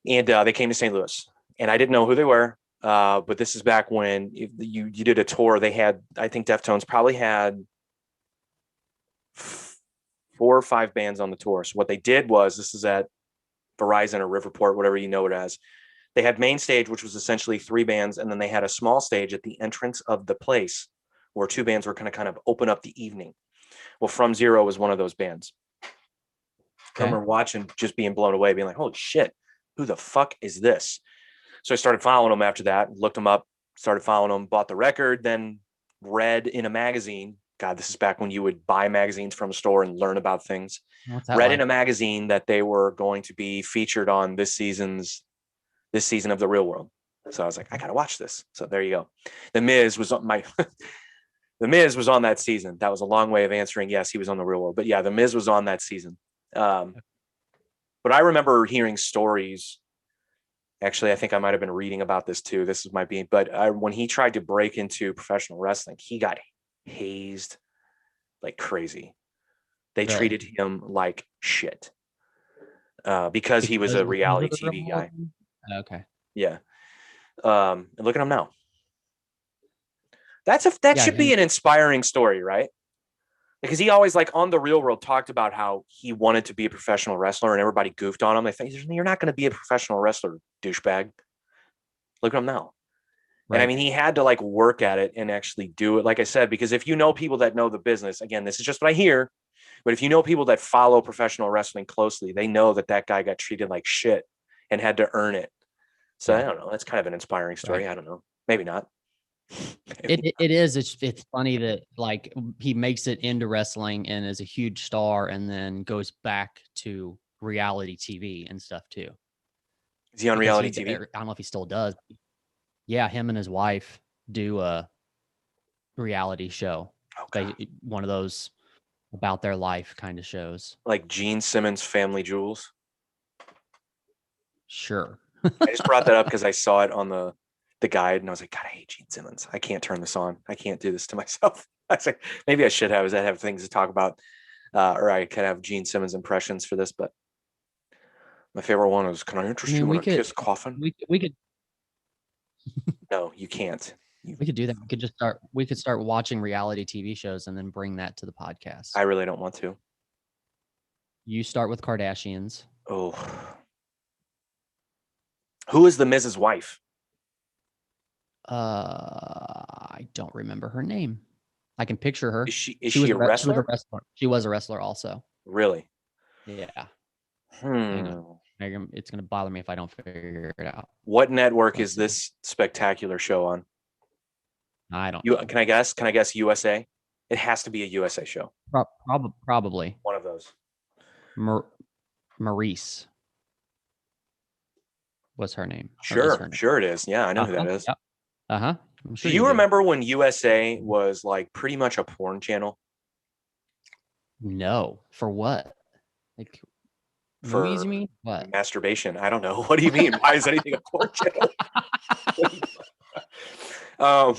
And they came to St. Louis, and I didn't know who they were. But this is back when you did a tour. They had, I think Deftones probably had 4 or 5 bands on the tour. So what they did was, this is at Verizon or Riverport, whatever you know it as. They had main stage, which was essentially 3 bands, and then they had a small stage at the entrance of the place where 2 bands were going to kind of open up the evening. Well, From Zero was one of those bands. Okay. I remember watching, just being blown away, being like, holy shit, who the fuck is this? So I started following them after that, looked them up, started following them, bought the record, then read in a magazine. God, this is back when you would buy magazines from a store and learn about things. Read in a magazine that they were going to be featured on this season of The Real World. So I was like, I got to watch this. So there you go. The Miz was on The Miz was on that season. That was a long way of answering. Yes, he was on The Real World, but yeah, The Miz was on that season. But I remember hearing stories. Actually, I think I might have been reading about this too. When he tried to break into professional wrestling, he got hazed like crazy. They treated him like shit because he was a reality TV guy. Okay. Yeah. And look at him now. That should be an inspiring story, right? Because he always, like, on The Real World, talked about how he wanted to be a professional wrestler and everybody goofed on him. They think, you're not going to be a professional wrestler, douchebag. Look at him now. Right. And I mean, he had to like work at it and actually do it. Like I said, because if you know people that know the business, again, this is just what I hear, but if you know people that follow professional wrestling closely, they know that guy got treated like shit and had to earn it. So I don't know. That's kind of an inspiring story. Right. I don't know. Maybe not. It is. It's funny that like he makes it into wrestling and is a huge star and then goes back to reality TV and stuff too. Is he on reality TV? I don't know if he still does. Yeah, him and his wife do a reality show. Okay. One of those about their life kind of shows. Like Gene Simmons' Family Jewels? Sure. I just brought that up because I saw it on the guide and I was like, God, I hate Gene Simmons. I can't turn this on. I can't do this to myself. I was like, maybe I should have things to talk about. Or I could have Gene Simmons impressions for this, but my favorite one was, can I interest you in a kiss coffin? We could. No, you can't. We could do that. We could start watching reality TV shows and then bring that to the podcast. I really don't want to. You start with Kardashians. Oh. Who is the Mrs. wife? I don't remember her name. I can picture her. Is she a wrestler? She was a wrestler also. Really? Yeah. Hang Hmm. on. It's gonna bother me if I don't figure it out. What network Let's is see. this spectacular show on? I don't You know. can I guess? Can I guess USA? It has to be a USA show. Probably. One of those. Maurice was her name. Or is her Sure, name. sure it is. Yeah, I know who Uh-huh. that is. Yep. Uh-huh. I'm Do sure you you do. remember when USA was like pretty much a porn channel No. For what? Like movies, for you mean? What? masturbation? I don't know. What do you mean? Why is anything a porn channel? um,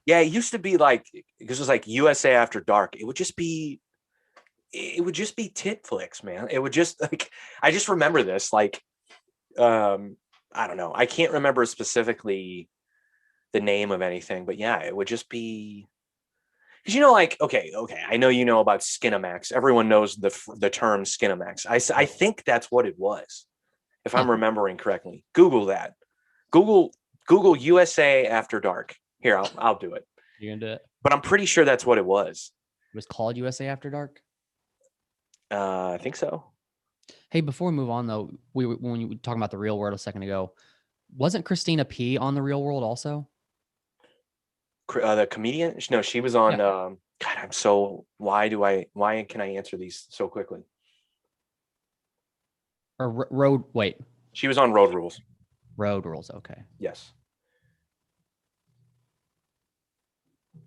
yeah, it used to be like because it was like USA After Dark. It would just be tit flicks, man. It would just like I just remember this like I don't know. I can't remember specifically the name of anything, but yeah, it would just be because like okay, I know you know about Skinamax. Everyone knows the term Skinamax. I think that's what it was, if I'm remembering correctly. Google that. Google Google USA After Dark. Here, I'll do it. You gonna do it? But I'm pretty sure that's what it was. It was called USA After Dark. I think so. Hey, before we move on though, when you were talking about the Real World a second ago, wasn't Christina P on the Real World also? The comedian? No, she was on. Yeah. God, I'm so. Why can I answer these so quickly? Or Road? Wait, She was on Road Rules. Road Rules. Okay. Yes.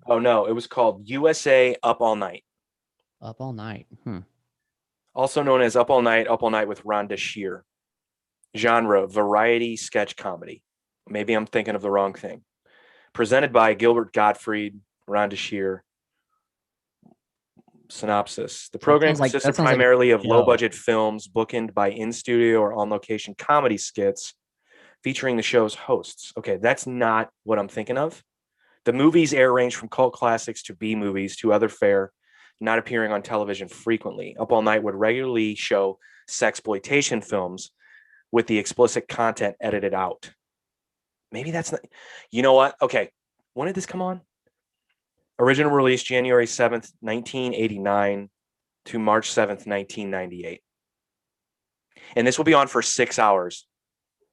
Oh no, it was called USA Up All Night, Up All Night. also known as Up All Night with Rhonda Shear. Genre: variety sketch comedy. Maybe I'm thinking of the wrong thing. Presented by Gilbert Gottfried, Rhonda Shear. Synopsis: the program consisted primarily of low-budget films bookended by in-studio or on-location comedy skits featuring the show's hosts. Okay, that's not what I'm thinking of. The movies air range from cult classics to B movies to other fare, not appearing on television frequently. Up All Night would regularly show sexploitation films with the explicit content edited out. Maybe that's not. You know what? Okay, when did this come on? Original release January 7th, 1989 to March 7th, 1998. And this will be on for 6 hours.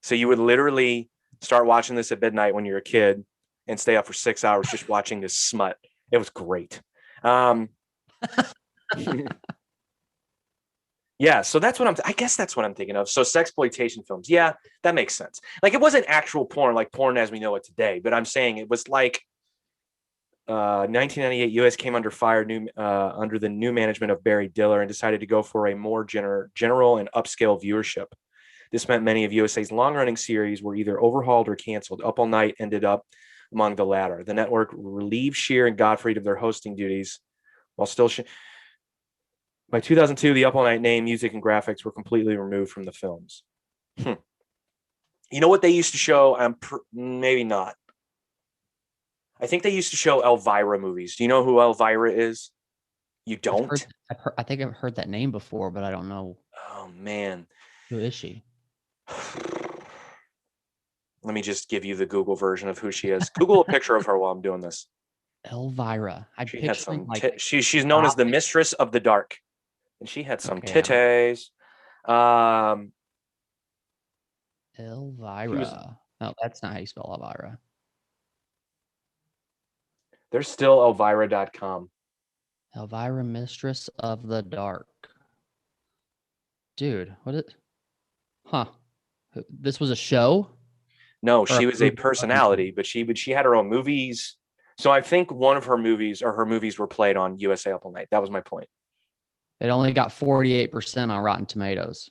So you would literally start watching this at midnight when you're a kid and stay up for 6 hours just watching this smut. It was great. Yeah, so that's what I guess that's what I'm thinking of. So sexploitation films. Yeah, that makes sense. Like it wasn't actual porn like porn as we know it today, but I'm saying it was like 1998 US came under fire under the new management of Barry Diller and decided to go for a more general and upscale viewership. This meant many of USA's long-running series were either overhauled or canceled. Up All Night ended up among the latter. The network relieved Shear and Gottfried of their hosting duties while still by 2002, the Up All Night name, music, and graphics were completely removed from the films. You know what they used to show? Maybe not. I think they used to show Elvira movies. Do you know who Elvira is? You don't? I think I've heard that name before, but I don't know. Oh, man. Who is she? Let me just give you the Google version of who she is. Google a picture of her while I'm doing this. Elvira. She had some. She's known as the Mistress of the Dark, and she had some titties. Elvira. No, that's not how you spell Elvira. There's still Elvira.com. Elvira, Mistress of the Dark. Dude, what is? Huh? This was a show? No, she was a personality, but she had her own movies. So I think one of her movies were played on USA Up All Night. That was my point. It only got 48% on Rotten Tomatoes.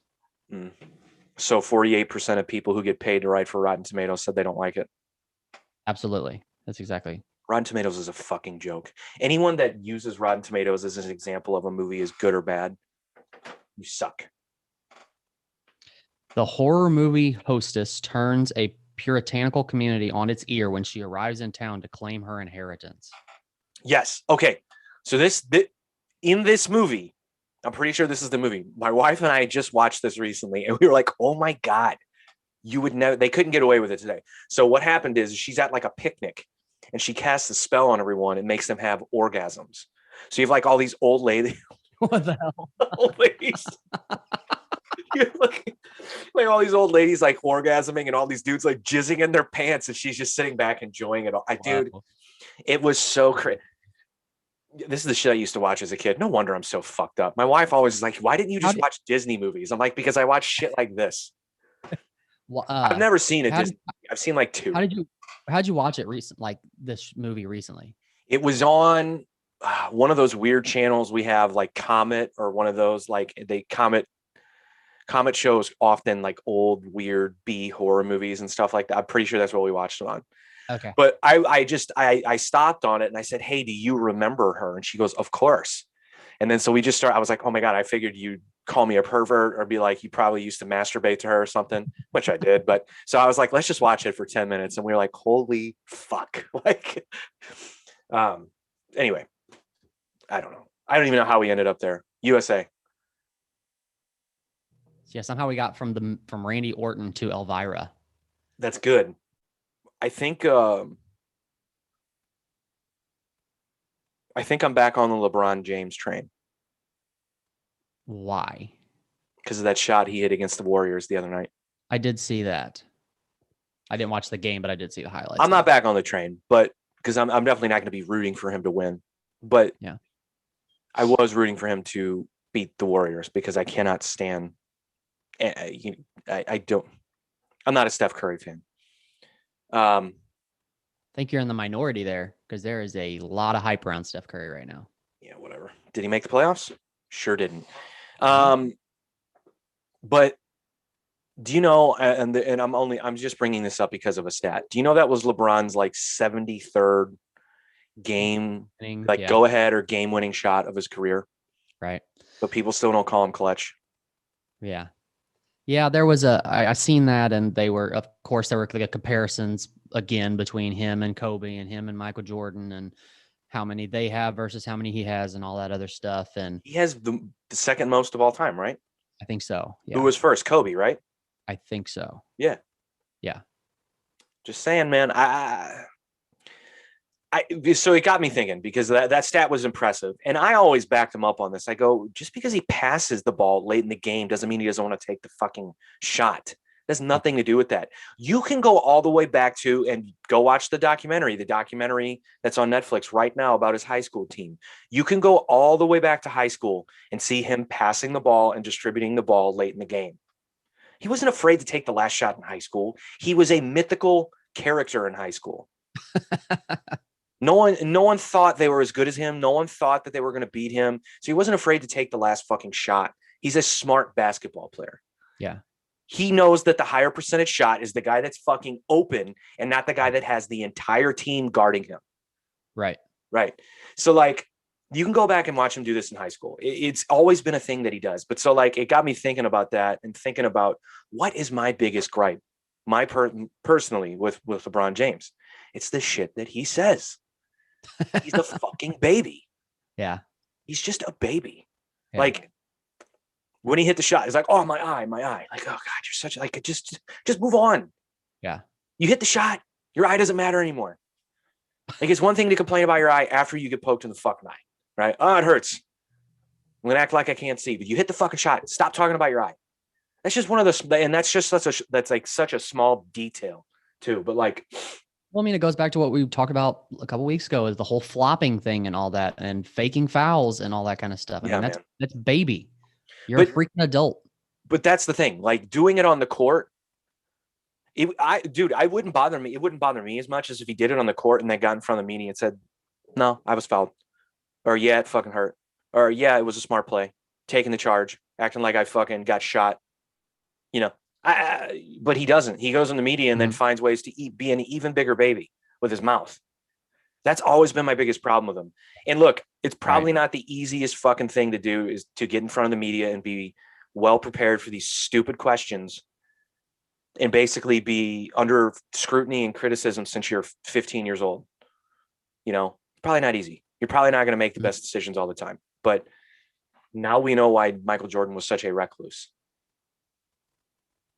So 48% of people who get paid to write for Rotten Tomatoes said they don't like it. Absolutely. That's exactly. Rotten Tomatoes is a fucking joke. Anyone that uses Rotten Tomatoes as an example of a movie is good or bad, you suck. The horror movie hostess turns a puritanical community on its ear when she arrives in town to claim her inheritance. Yes. Okay. So in this movie, I'm pretty sure this is the movie. My wife and I just watched this recently, and we were like, "Oh my god, you would never." They couldn't get away with it today. So what happened is she's at like a picnic, and she casts a spell on everyone and makes them have orgasms. So you have like all these old ladies. What the hell? Old ladies. You're like all these old ladies like orgasming and all these dudes like jizzing in their pants, and she's just sitting back enjoying it all. Dude, Wow. it was so crazy. This is the shit I used to watch as a kid. No wonder I'm so fucked up. My wife always is like, why didn't you How just did, watch Disney movies? I'm like, because I watch shit like this. wha- I've never seen a how did, Disney. I've seen like two. how'd you watch it recent, like this movie recently? It was on one of those weird channels we have, like Comet, or one of those like Comet shows often like old weird B horror movies and stuff like that. I'm pretty sure that's what we watched it on. Okay. But I stopped on it and I said, hey, do you remember her? And she goes, of course. And then so we just started. I was like, oh my God, I figured you'd call me a pervert or be like, you probably used to masturbate to her or something, which I did. But so I was like, let's just watch it for 10 minutes. And we were like, holy fuck. Like, anyway, I don't know. I don't even know how we ended up there. USA. Yeah, somehow we got from Randy Orton to Elvira. That's good. I think I'm back on the LeBron James train Why? because of that shot he hit against the Warriors the other night. I did see that. I didn't watch the game, but I did see the highlights. I'm not back on the train, but because I'm definitely not going to be rooting for him to win. But yeah, I was rooting for him to beat the Warriors because I cannot stand. I don't. I'm not a Steph Curry fan. I think you're in the minority there because there is a lot of hype around Steph Curry right now. Yeah, whatever. Did he make the playoffs? Sure didn't. But do you know? And I'm just bringing this up because of a stat. Do you know that was LeBron's like 73rd game, like go ahead or game winning shot of his career? Right. But people still don't call him clutch. Yeah. Yeah, there was I seen that, and there were like comparisons again between him and Kobe and him and Michael Jordan and how many they have versus how many he has and all that other stuff. And he has the second most of all time, right? I think so. Yeah. Who was first? Kobe, right? I think so. Yeah. Yeah. Just saying, man. So it got me thinking because that stat was impressive. And I always backed him up on this. I go, just because he passes the ball late in the game doesn't mean he doesn't want to take the fucking shot. It has nothing to do with that. You can go all the way back to and go watch the documentary that's on Netflix right now about his high school team. You can go all the way back to high school and see him passing the ball and distributing the ball late in the game. He wasn't afraid to take the last shot in high school. He was a mythical character in high school. No one thought they were as good as him. No one thought that they were going to beat him. So he wasn't afraid to take the last fucking shot. He's a smart basketball player. Yeah. He knows that the higher percentage shot is the guy that's fucking open and not the guy that has the entire team guarding him. Right. Right. So like you can go back and watch him do this in high school. It's always been a thing that he does. But so like it got me thinking about that and thinking about what is my biggest gripe, personally with LeBron James. It's the shit that he says. He's a fucking baby. Yeah. He's just a baby. Yeah. Like when he hit the shot, he's like, oh, my eye. Like, oh God, you're such like, just move on. Yeah. You hit the shot. Your eye doesn't matter anymore. Like it's one thing to complain about your eye after you get poked in the fucking eye, right? Oh, it hurts. I'm going to act like I can't see, but you hit the fucking shot. Stop talking about your eye. That's just one of those. And that's just that's like such a small detail too. But like, well, I mean, it goes back to what we talked about a couple weeks ago is the whole flopping thing and all that and faking fouls and all that kind of stuff. I mean, that's baby. You're a freaking adult. But that's the thing. Like doing it on the court, I wouldn't bother me. It wouldn't bother me as much as if he did it on the court and they got in front of the media and said, no, I was fouled. Or yeah, it fucking hurt. Or yeah, it was a smart play. Taking the charge, acting like I fucking got shot. You know, but he doesn't. He goes in the media and then finds ways to be an even bigger baby with his mouth. That's always been my biggest problem with him. And look, it's probably not the easiest fucking thing to do is to get in front of the media and be well prepared for these stupid questions and basically be under scrutiny and criticism since you're 15 years old. You know, probably not easy. You're probably not going to make the best decisions all the time. But now we know why Michael Jordan was such a recluse.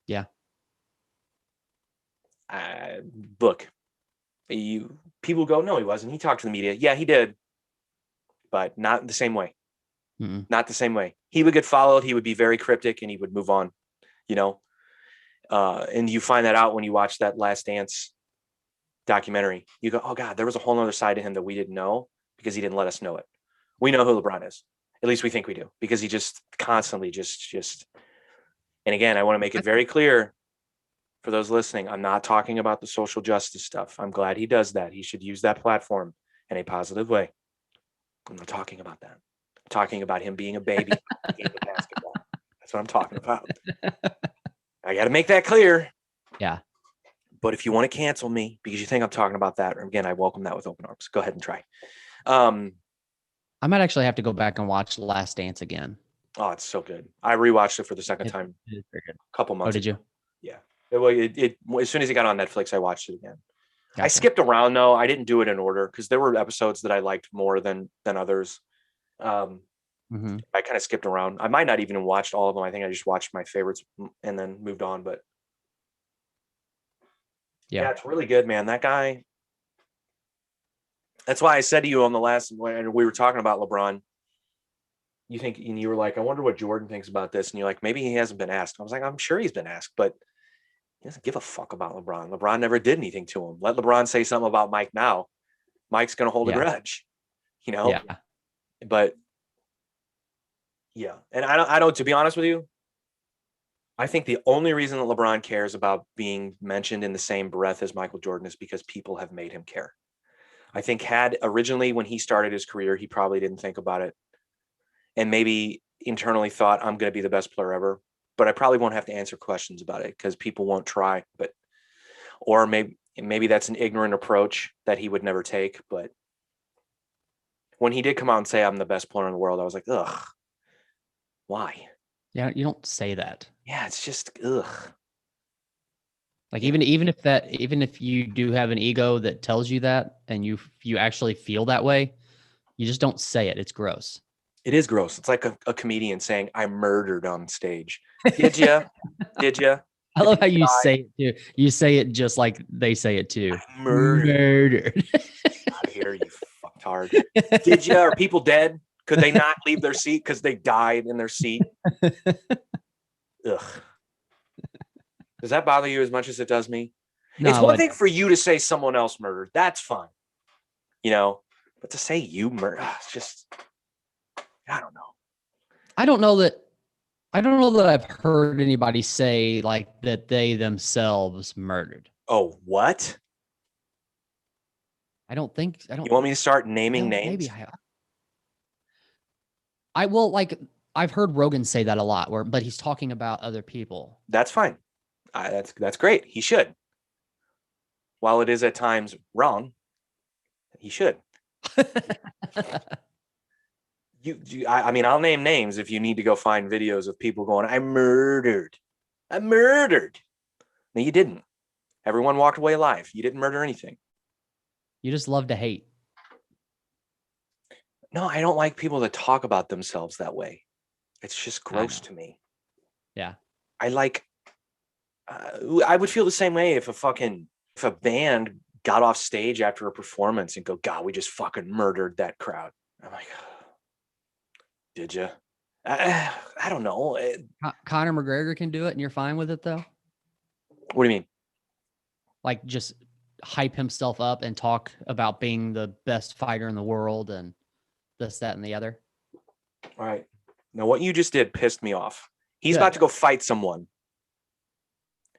Yeah. Look, people go, no, he wasn't. He talked to the media. Yeah, he did. But not the same way. Not the same way. He would get followed. He would be very cryptic and he would move on, you know? And you find that out when you watch that Last Dance documentary. You go, oh God, there was a whole other side to him that we didn't know because he didn't let us know it. We know who LeBron is. At least we think we do, because he just constantly just. And again, I want to make it very clear for those listening, I'm not talking about the social justice stuff. I'm glad he does that. He should use that platform in a positive way. I'm not talking about that. I'm talking about him being a baby in the game of basketball. That's what I'm talking about. I got to make that clear. Yeah. But if you want to cancel me because you think I'm talking about that, again, I welcome that with open arms. Go ahead and try. I might actually have to go back and watch Last Dance again. Oh, it's so good. I rewatched it for the second time a couple months ago. Did you? Yeah. It as soon as it got on Netflix, I watched it again. Gotcha. I skipped around though. I didn't do it in order because there were episodes that I liked more than others. I kind of skipped around. I might not even have watched all of them. I think I just watched my favorites and then moved on. But yeah, it's really good, man. That guy. That's why I said to you on the last when we were talking about LeBron. You think, and you were like, I wonder what Jordan thinks about this. And you're like, maybe he hasn't been asked. I was like, I'm sure he's been asked, but he doesn't give a fuck about LeBron. LeBron never did anything to him. Let LeBron say something about Mike now. Mike's going to hold a grudge, you know? Yeah. But yeah. And I don't, to be honest with you, I think the only reason that LeBron cares about being mentioned in the same breath as Michael Jordan is because people have made him care. I think had originally when he started his career, he probably didn't think about it. And maybe internally thought, I'm going to be the best player ever, but I probably won't have to answer questions about it because people won't try. But, or maybe that's an ignorant approach that he would never take. But when he did come out and say, I'm the best player in the world, I was like, ugh, why? Yeah, you don't say that. Yeah, it's just, ugh. Like even if you do have an ego that tells you that and you actually feel that way, you just don't say it. It's gross. It is gross. It's like a comedian saying, I murdered on stage. Did you? Did you? I love how you say it too. You say it just like they say it too. I murdered. Out of here, you fucktard. Did you? Are people dead? Could they not leave their seat because they died in their seat? Ugh. Does that bother you as much as it does me? No, it's one thing for you to say someone else murdered. That's fine. You know, but to say you murdered, it's just, I don't know. I don't know that I've heard anybody say like that they themselves murdered. Oh, what? I don't. You want me to start naming names? Maybe I will. Like I've heard Rogan say that a lot, but he's talking about other people. That's fine. That's great. He should. While it is at times wrong, he should. I mean, I'll name names if you need to go find videos of people going, I murdered. No, you didn't. Everyone walked away alive. You didn't murder anything. You just love to hate. No, I don't like people that talk about themselves that way. It's just gross to me. Yeah. I would feel the same way if a band got off stage after a performance and go, God, we just fucking murdered that crowd. I'm like, did you? I don't know. Conor McGregor can do it and you're fine with it though? What do you mean? Like just hype himself up and talk about being the best fighter in the world and this, that, and the other. All right. Now what you just did pissed me off. He's about to go fight someone.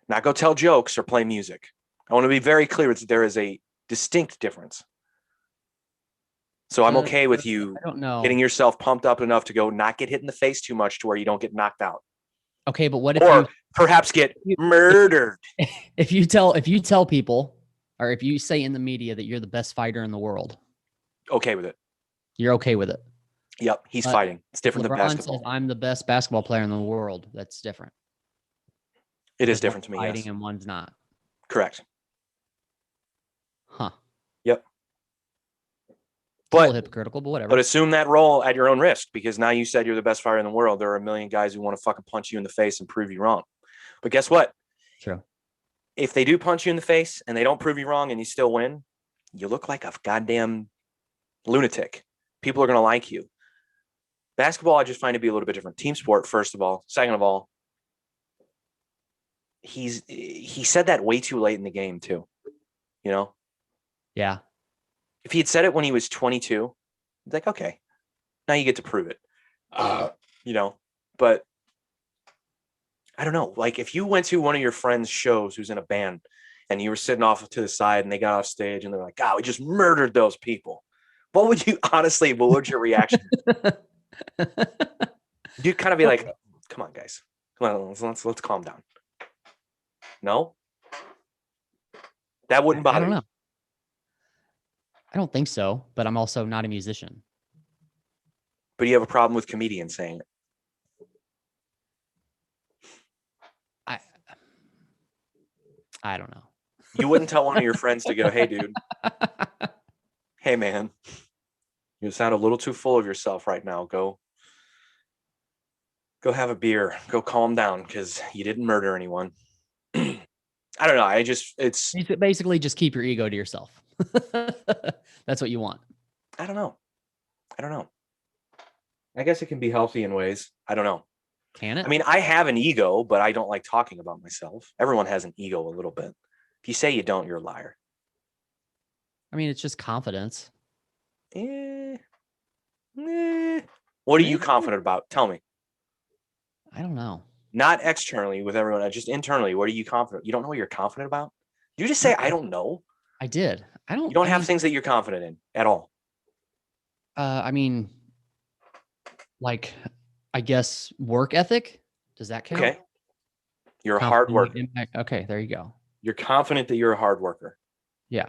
Not go tell jokes or play music. I want to be very clear that there is a distinct difference. So I'm okay with you getting yourself pumped up enough to go not get hit in the face too much to where you don't get knocked out. Okay, but what if perhaps get murdered? If you tell people, or if you say in the media that you're the best fighter in the world. Okay with it. You're okay with it. Yep, he's fighting. It's different than basketball. Says, I'm the best basketball player in the world. That's different. It is different to me. Fighting and one's not. Correct. Huh. Yep. But a little hypocritical, but whatever. But assume that role at your own risk, because now you said you're the best fighter in the world. There are a million guys who want to fucking punch you in the face and prove you wrong. But guess what? True. If they do punch you in the face and they don't prove you wrong and you still win, you look like a goddamn lunatic. People are going to like you. Basketball, I just find to be a little bit different. Team sport, first of all. Second of all, he said that way too late in the game too. You know? Yeah. If he had said it when he was 22, it's like, okay, now you get to prove it. You know, but I don't know. Like if you went to one of your friends' shows who's in a band and you were sitting off to the side and they got off stage and they're like, "God, we just murdered those people." What would you honestly? What would your reaction? You'd kind of be like, "Come on, guys, come on, let's calm down." No, that wouldn't I bother don't you. know. I don't think so, but I'm also not a musician. But you have a problem with comedians saying it. I don't know. You wouldn't tell one of your friends to go, "Hey, dude, hey, man, you sound a little too full of yourself right now. Go have a beer. Go calm down because you didn't murder anyone." I don't know. It's basically just keep your ego to yourself. That's what you want. I don't know. I guess it can be healthy in ways. I don't know. Can it? I mean, I have an ego, but I don't like talking about myself. Everyone has an ego a little bit. If you say you don't, you're a liar. I mean, it's just confidence. What are you confident about? Tell me. I don't know. Not externally with everyone, just internally. What are you confident? You don't know what you're confident about? Did you just say, I don't know? I did. You don't have things that you're confident in at all. I mean, like, I guess work ethic. Does that count? Okay. You're a hard worker. Okay, there you go. You're confident that you're a hard worker. Yeah.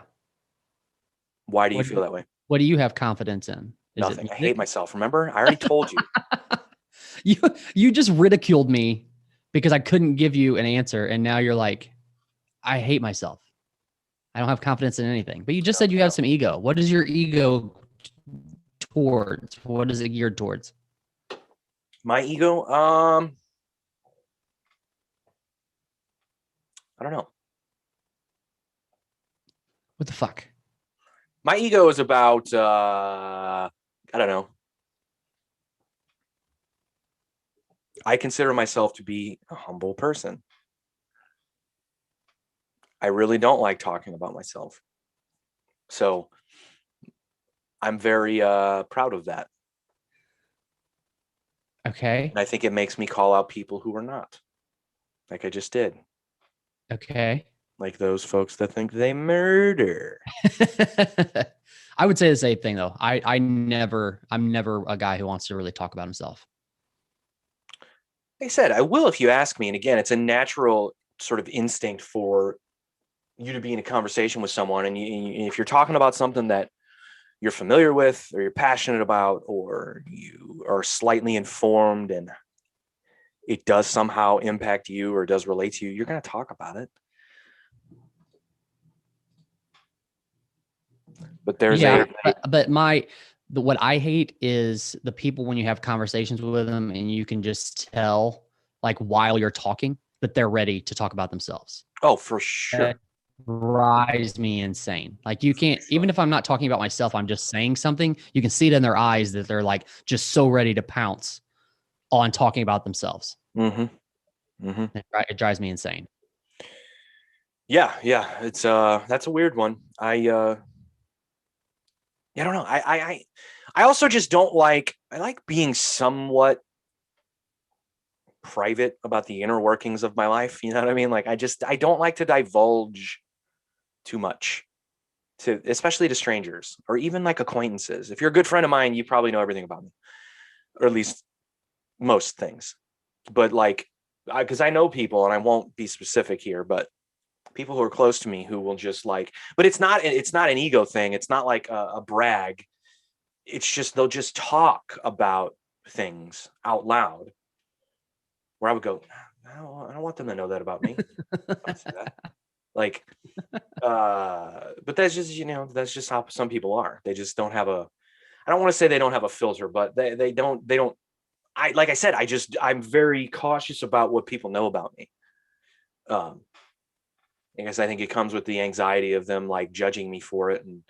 Why do you feel that way? What do you have confidence in? Nothing. I hate myself. Remember? I already told you. You just ridiculed me because I couldn't give you an answer. And now you're like, I hate myself. I don't have confidence in anything. But you just said you have some ego. What is your ego towards? What is it geared towards? My ego? I don't know. What the fuck? My ego is about, I don't know. I consider myself to be a humble person. I really don't like talking about myself. So I'm very proud of that. Okay. And I think it makes me call out people who are not, like I just did. Okay. Like those folks that think they murder. I would say the same thing though. I'm never a guy who wants to really talk about himself. Like I said, I will if you ask me. And again, it's a natural sort of instinct for you to be in a conversation with someone. And if you're talking about something that you're familiar with or you're passionate about, or you are slightly informed and it does somehow impact you or does relate to you, you're going to talk about it. But there's what I hate is the people when you have conversations with them and you can just tell, like while you're talking, that they're ready to talk about themselves. Oh, for sure. That drives me insane. Like you can't, even if I'm not talking about myself, I'm just saying something, you can see it in their eyes that they're like just so ready to pounce on talking about themselves. It drives me insane. Yeah. It's that's a weird one. I don't know. I also just don't like, I like being somewhat private about the inner workings of my life. You know what I mean? Like I don't like to divulge too much especially to strangers or even like acquaintances. If you're a good friend of mine, you probably know everything about me, or at least most things. But like, because I know people, and I won't be specific here, but people who are close to me who will just like, but it's not an ego thing. It's not like a brag. It's just, they'll just talk about things out loud where I would go, I don't want them to know that about me. Like, but that's just, that's just how some people are. They just don't have I don't want to say they don't have a filter, but they don't, like I said, I'm very cautious about what people know about me. Because I think it comes with the anxiety of them like judging me for it. And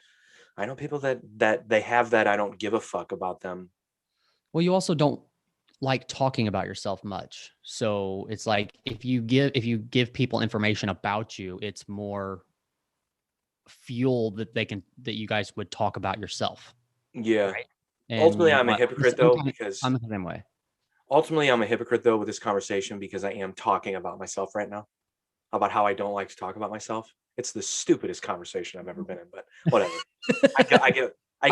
I know people that they have that I don't give a fuck about them Well, you also don't like talking about yourself much. So it's like if you give people information about you, it's more fuel that you guys would talk about yourself. Yeah. Right. And Ultimately, you know I'm a what? hypocrite though, because I'm the same way. ultimately I'm a hypocrite though with this conversation because I am talking about myself right now, about how I don't like to talk about myself. It's the stupidest conversation I've ever been in, but whatever. I I'm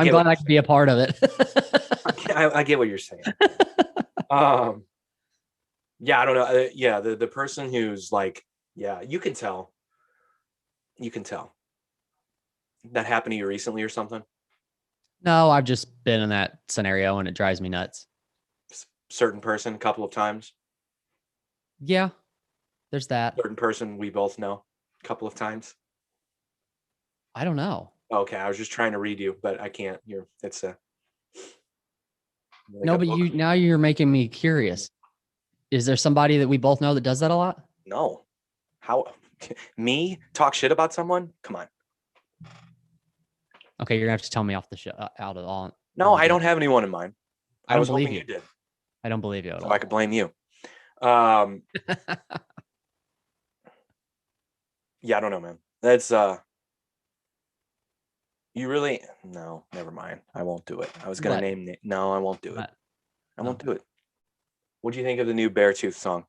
get what glad I you're could be a part of it. saying. I get what you're saying. Yeah, I don't know. Yeah, the person who's like, yeah, you can tell. You can tell. That happened to you recently or something? No, I've just been in that scenario and it drives me nuts. Certain person a couple of times. Yeah, there's that. Certain person we both know a couple of times. I don't know. Okay, I was just trying to read you, but I can't. It's a like No, a but book. now you're making me curious. Is there somebody that we both know that does that a lot? No. How me talk shit about someone? Come on. Okay, you're gonna have to tell me off the show out of all. No, I don't have anyone in mind. I don't was believe hoping you. you did. I don't believe you at So all. I could blame you. Yeah, I don't know, man. That's you really no, never mind. I won't do it. I was gonna name it. No, I won't do it. I won't do it. What do you think of the new Beartooth song?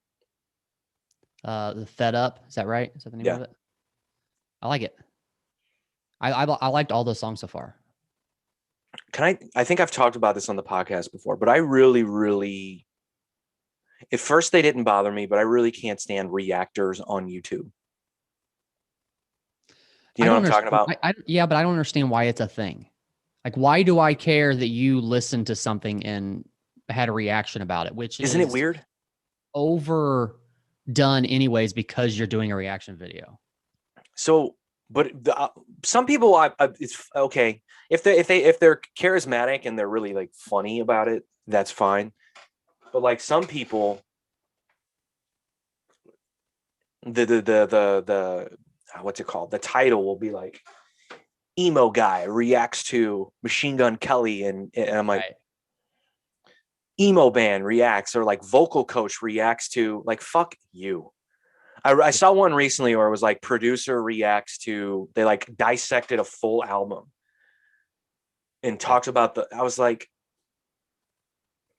The Fed Up, is that right? Is that the name of Yeah. it? I like it. I liked all those songs so far. I think I've talked about this on the podcast before, but I really at first they didn't bother me, but I really can't stand reactors on YouTube. Do you know what I'm talking about? Yeah, but I don't understand why it's a thing. Like, why do I care that you listened to something and had a reaction about it? Which Isn't it weird? Overdone anyways because you're doing a reaction video. So, but some people, it's okay if they're charismatic and they're really like funny about it, that's fine. But like some people, the what's it called? The title will be like emo guy reacts to Machine Gun Kelly, and I'm like, right. Emo band reacts, or like vocal coach reacts to, like, fuck you. I saw one recently where it was like producer reacts to, they like dissected a full album and talks about I was like,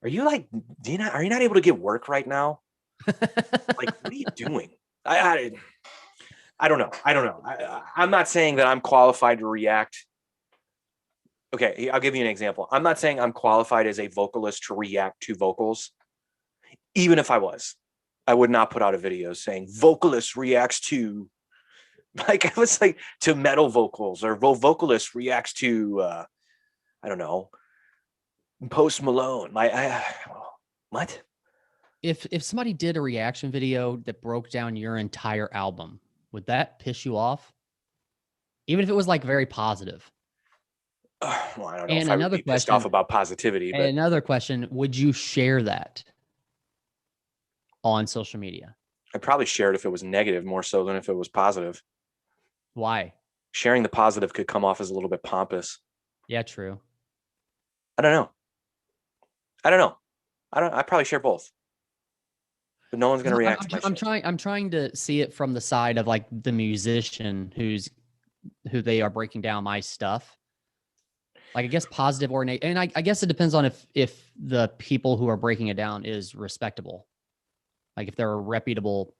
are you not able to get work right now? Like, what are you doing? I don't know. I'm not saying that I'm qualified to react. Okay, I'll give you an example. I'm not saying I'm qualified as a vocalist to react to vocals. Even if I was, I would not put out a video saying vocalist reacts to, like, I was like, to metal vocals, or vocalist reacts to, I don't know, Post Malone. What? If somebody did a reaction video that broke down your entire album, would that piss you off? Even if it was like very positive. Well, I don't know if I would be pissed off about positivity. But another question, would you share that on social media? I'd probably share it if it was negative more so than if it was positive. Why? Sharing the positive could come off as a little bit pompous. Yeah, true. I don't know. I probably share both. But no one's going to react to my shit. I'm trying to see it from the side of like the musician who they are breaking down my stuff. Like, I guess positive or negative. And I guess it depends on if the people who are breaking it down is respectable. Like, if they're a reputable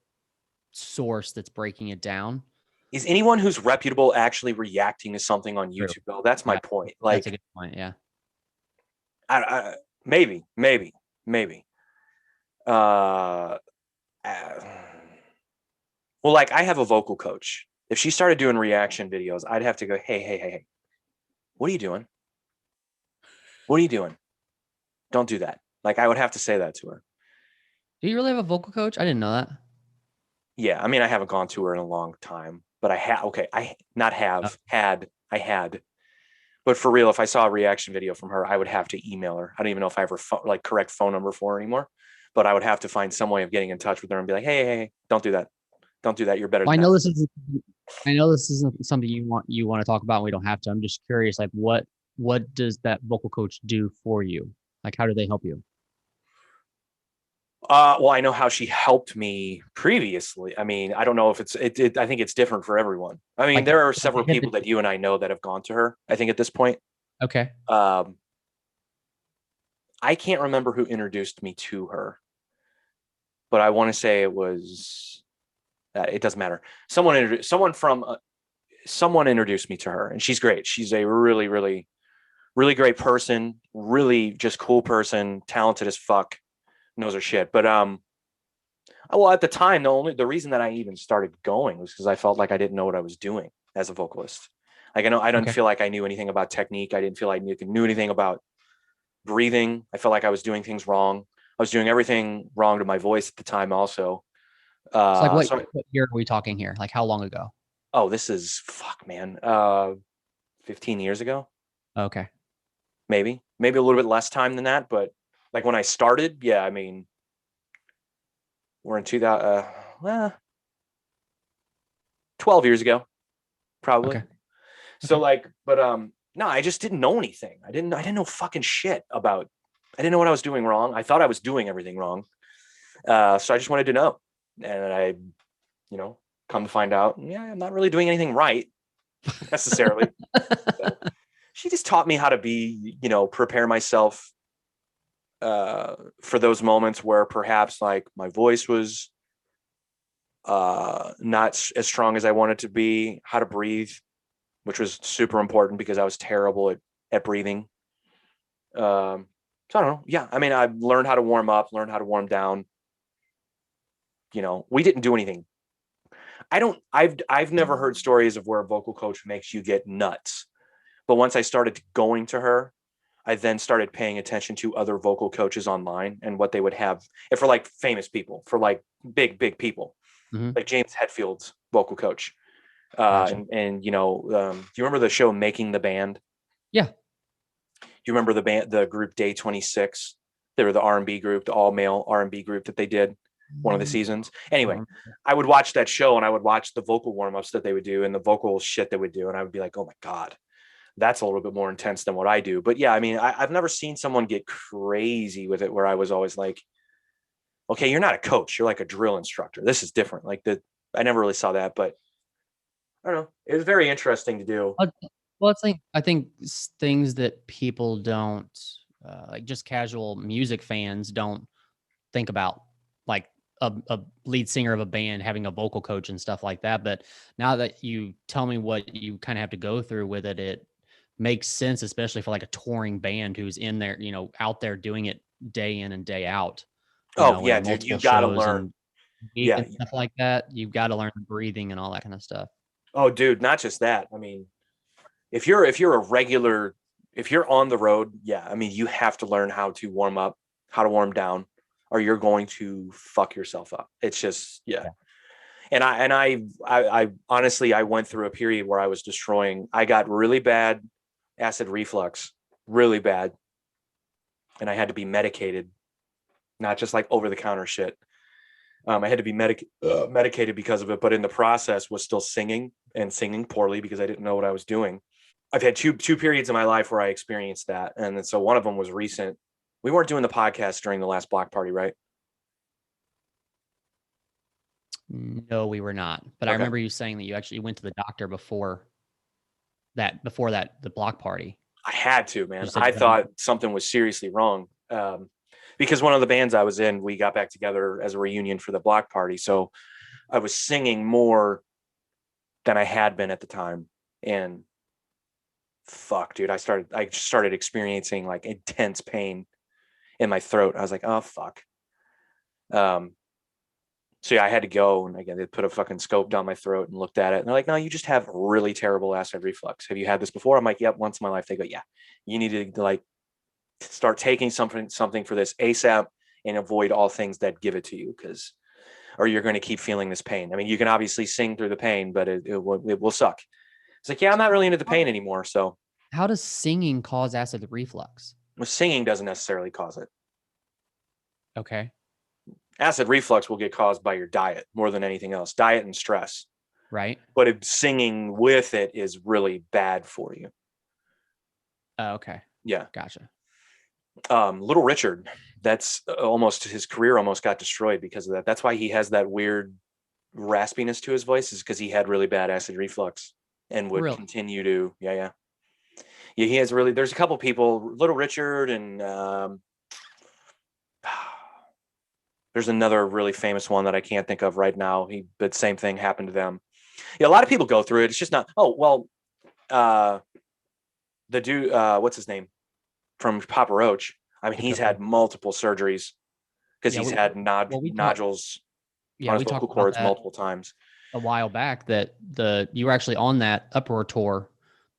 source that's breaking it down. Is anyone who's reputable actually reacting to something on YouTube, though? That's my point. Like, that's a good point. Yeah. Maybe. Well, like, I have a vocal coach. If she started doing reaction videos, I'd have to go, hey, what are you doing? What are you doing? Don't do that. Like, I would have to say that to her. Do you really have a vocal coach? I didn't know that. Yeah, I mean, I haven't gone to her in a long time, but I had. But for real, if I saw a reaction video from her, I would have to email her. I don't even know if I have her correct phone number for her anymore, but I would have to find some way of getting in touch with her and be like, hey, don't do that. Don't do that. You're better. Well, I know this isn't something you want to talk about. And we don't have to. I'm just curious, like, what does that vocal coach do for you? Like, how do they help you? Well, I know how she helped me previously. I mean, I don't know if I think it's different for everyone. I mean, Like, there are like several they hit people the that you and I know that have gone to her, I think at this point. okay. Um, I can't remember who introduced me to her, but I want to say it was, it doesn't matter. Someone introduced me to her, and she's great. She's a really, really, really great person, really just cool person, talented as fuck, knows her shit. But well, at the time, the reason that I even started going was because I felt like I didn't know what I was doing as a vocalist. Like I don't Okay. feel like I knew anything about technique. I didn't feel like I knew anything about breathing. I felt like I was doing things wrong. I was doing everything wrong to my voice at the time, also. So like So what year are we talking here? Like how long ago? oh, this is fuck, man. 15 years ago, Okay. maybe a little bit less time than that, but like when I started, yeah, I mean, we're in 2000, well, 12 years ago, probably. Okay. So Okay. like, but no, I just didn't know anything. I didn't know fucking shit about. I didn't know what I was doing wrong. I thought I was doing everything wrong. So I just wanted to know, and I, you know, come to find out, yeah, I'm not really doing anything right necessarily. So she just taught me how to be, prepare myself for those moments where perhaps like my voice was not as strong as I wanted to be, how to breathe, which was super important because I was terrible at breathing. So I don't know. Yeah, I mean, I learned how to warm up, learned how to warm down. We didn't do anything. I've never heard stories of where a vocal coach makes you get nuts. But once I started going to her, I then started paying attention to other vocal coaches online and what they would have, and for like famous people, for like big people, Mm-hmm. like James Hetfield's vocal coach. Gotcha. Do you remember the show Making the Band? Yeah. Do you remember the group Day 26? They were the R&B group, the all male R&B group that they did one of the Mm, seasons. I don't Anyway, remember. I would watch that show and I would watch the vocal warm ups that they would do and the vocal shit they would do. And I would be like, oh my God, that's a little bit more intense than what I do. But yeah, I mean, I've never seen someone get crazy with it where I was always like, okay, you're not a coach. You're like a drill instructor. This is different. I never really saw that, but I don't know. It was very interesting to do. Uh, Well, it's like I think things that people don't like just casual music fans don't think about, like a lead singer of a band having a vocal coach and stuff like that. But now that you tell me what you kind of have to go through with it, it makes sense, especially for like a touring band who's in there, out there doing it day in and day out, Oh yeah, and dude, you multiple got to shows learn. and gigs Yeah. and stuff like that. You've got to learn the breathing and all that kind of stuff. Oh, dude, not just that. I mean, if you're a regular, if you're on the road, yeah, I mean, you have to learn how to warm up, how to warm down, or you're going to fuck yourself up. It's just, yeah. Yeah. And I honestly, I went through a period where I was destroying. I got really bad acid reflux, really bad, and I had to be medicated, not just like over the counter shit. I had to be medicated because of it, but in the process was still singing and singing poorly because I didn't know what I was doing. I've had two periods in my life where I experienced that, and so one of them was recent. We weren't doing the podcast during the last block party, right? No, we were not. But I Okay. remember you saying that you actually went to the doctor before that the block party. I had to, You man. said I you had thought something was seriously wrong. Because one of the bands I was in, we got back together as a reunion for the block party. So I was singing more than I had been at the time. And fuck, dude, I started experiencing like intense pain in my throat. I was like, oh fuck. Um, so yeah, I had to go, and again, they put a fucking scope down my throat and looked at it. And they're like, no, you just have really terrible acid reflux. Have you had this before? I'm like, yep, once in my life. They go, yeah, you need to like start taking something for this ASAP and avoid all things that give it to you, because or you're going to keep feeling this pain. I mean, you can obviously sing through the pain, but it will suck. It's like, yeah, I'm not really into the pain anymore. So How does singing cause acid reflux? singing doesn't necessarily cause it. Okay. Acid reflux will get caused by your diet more than anything else, diet and stress. Right. But singing with it is really bad for you. Oh, okay. Yeah. Gotcha. Little Richard. That's almost his career almost got destroyed because of that. That's why he has that weird raspiness to his voice, is because he had really bad acid reflux and would Really? continue to. Yeah. He has really. There's a couple people, Little Richard, and there's another really famous one that I can't think of right now. But same thing happened to them. Yeah, a lot of people go through it. It's just not. Oh well, the dude, what's his name from Papa Roach? I mean, he's had multiple surgeries because he's had nodules on his vocal cords multiple times. A while back that you were actually on that Uproar tour,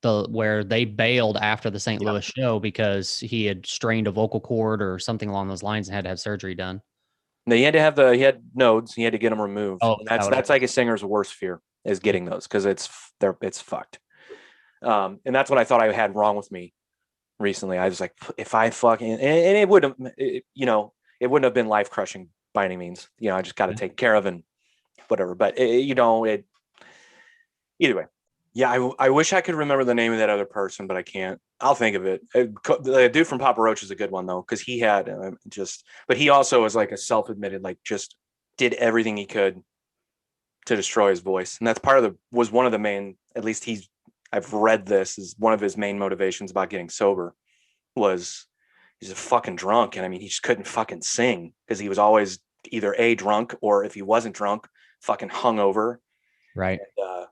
where they bailed after the St. Louis show because he had strained a vocal cord or something along those lines and had to have surgery done. No, he had nodes. He had to get them removed. Oh, that's like a singer's worst fear, is getting those, because it's fucked. And that's what I thought I had wrong with me recently. I was like, if I fucking, and it wouldn't, it wouldn't have been life crushing by any means. I just got to take care of and whatever. But either way. Yeah, I wish I could remember the name of that other person, but I can't. I'll think of it. The dude from Papa Roach is a good one though, because he had but he also was like a self-admitted, like just did everything he could to destroy his voice, and that's was one of the main. At least I've read this is one of his main motivations about getting sober, was he's a fucking drunk, and I mean he just couldn't fucking sing because he was always either A, drunk, or if he wasn't drunk, fucking hungover. Right. And,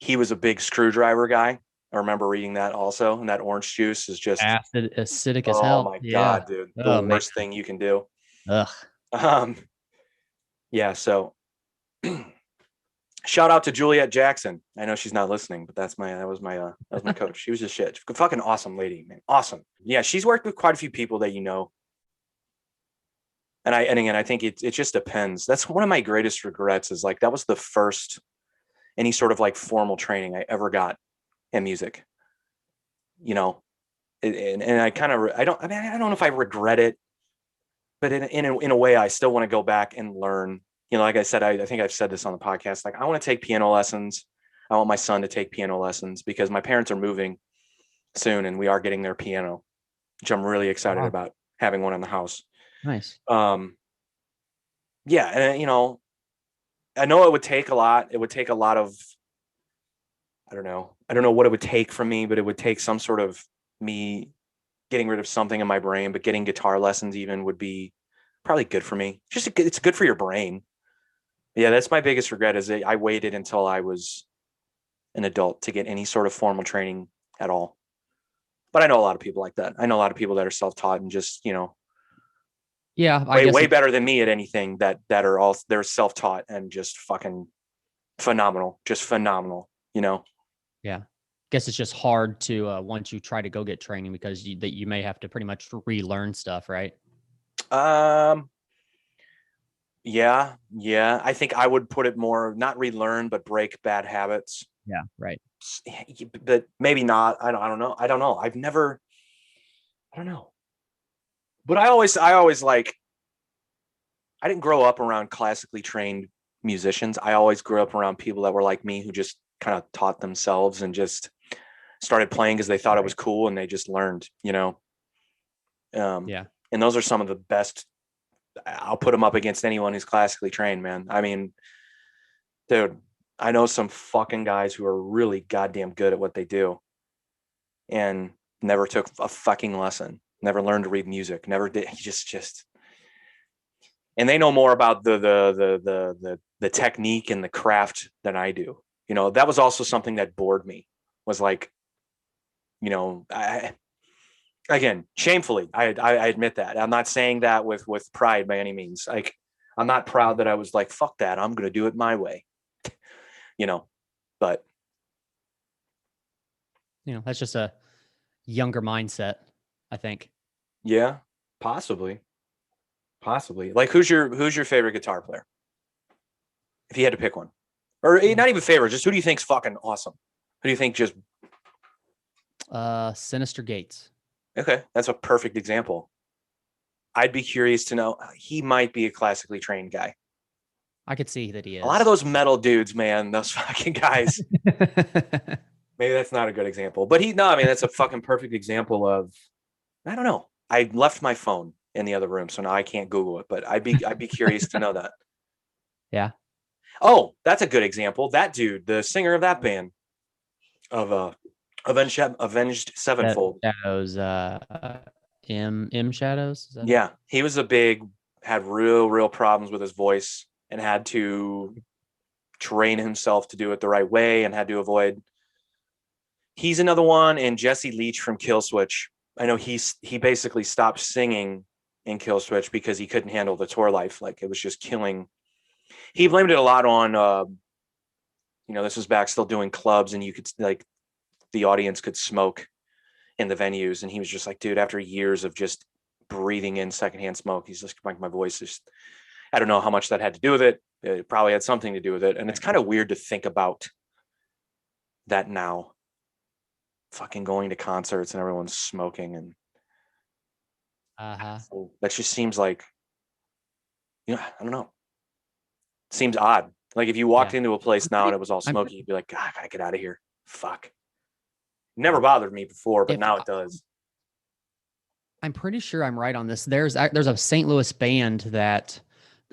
he was a big Screwdriver guy. I remember reading that also, and that orange juice is just acidic as hell. Oh my god, dude! The worst thing you can do. Ugh. Yeah. So, shout out to Juliet Jackson. I know she's not listening, but that was my coach. She was just shit. Fucking awesome lady, man. Awesome. Yeah, she's worked with quite a few people that And again, I think it just depends. That's one of my greatest regrets, is like that was the first any sort of like formal training I ever got in music. And I kind of I don't know if I regret it, but in a way I still want to go back and learn. Like I said, I think I've said this on the podcast. Like I want to take piano lessons. I want my son to take piano lessons because my parents are moving soon and we are getting their piano, which I'm really excited about having one in the house. Nice. Yeah, and I know it would take a lot. It would take a lot of, I don't know what it would take from me, but it would take some sort of me getting rid of something in my brain. But getting guitar lessons even would be probably good for me. It's good for your brain. Yeah, that's my biggest regret, is I waited until I was an adult to get any sort of formal training at all. But I know a lot of people like that. I know a lot of people that are self-taught and just, yeah, way better than me at anything, they're self-taught and just fucking phenomenal, Yeah. Guess it's just hard to once you try to go get training, because you may have to pretty much relearn stuff, right? Yeah. I think I would put it more, not relearn, but break bad habits. Yeah, right. But maybe not. I don't know. I don't know. I don't know. But I always like, I didn't grow up around classically trained musicians. I always grew up around people that were like me, who just kind of taught themselves and just started playing because they thought it was cool, and they just learned, Yeah. And those are some of the best. I'll put them up against anyone who's classically trained, man. I mean, dude, I know some fucking guys who are really goddamn good at what they do and never took a fucking lesson, never learned to read music, never did. He just, and they know more about the technique and the craft than I do. That was also something that bored me, was like, again, shamefully, I admit that. I'm not saying that with pride by any means. Like, I'm not proud that I was like, fuck that, I'm going to do it my way. But that's just a younger mindset, I think. Yeah, possibly. Like, who's your favorite guitar player? If you had to pick one, or not even favorite, just who do you think's fucking awesome? Who do you think just? Sinister Gates. Okay, that's a perfect example. I'd be curious to know. He might be a classically trained guy. I could see that he is. A lot of those metal dudes, man, those fucking guys. Maybe that's not a good example, but that's a fucking perfect example of, I don't know. I left my phone in the other room, so now I can't Google it. But I'd be curious to know that. Yeah. Oh, that's a good example. That dude, the singer of that band, of Avenged Sevenfold. Shadows. M Shadows. Is that it? Yeah, he was had real problems with his voice and had to train himself to do it the right way and had to avoid. He's another one, and Jesse Leach from Killswitch. I know he basically stopped singing in Killswitch because he couldn't handle the tour life. Like, it was just killing. He blamed it a lot on, this was back still doing clubs, and you could, like, the audience could smoke in the venues, and he was just like, dude, after years of just breathing in secondhand smoke, he's just like, my voice is, I don't know how much that had to do with it. It probably had something to do with it. And it's kind of weird to think about that now, fucking going to concerts and everyone's smoking, and so that just seems like, I don't know. Seems odd. Like, if you walked into a place now and it was all smoky, you'd be like, God, I gotta get out of here. Fuck. Never bothered me before, but now it does. I'm pretty sure I'm right on this. There's a St. Louis band that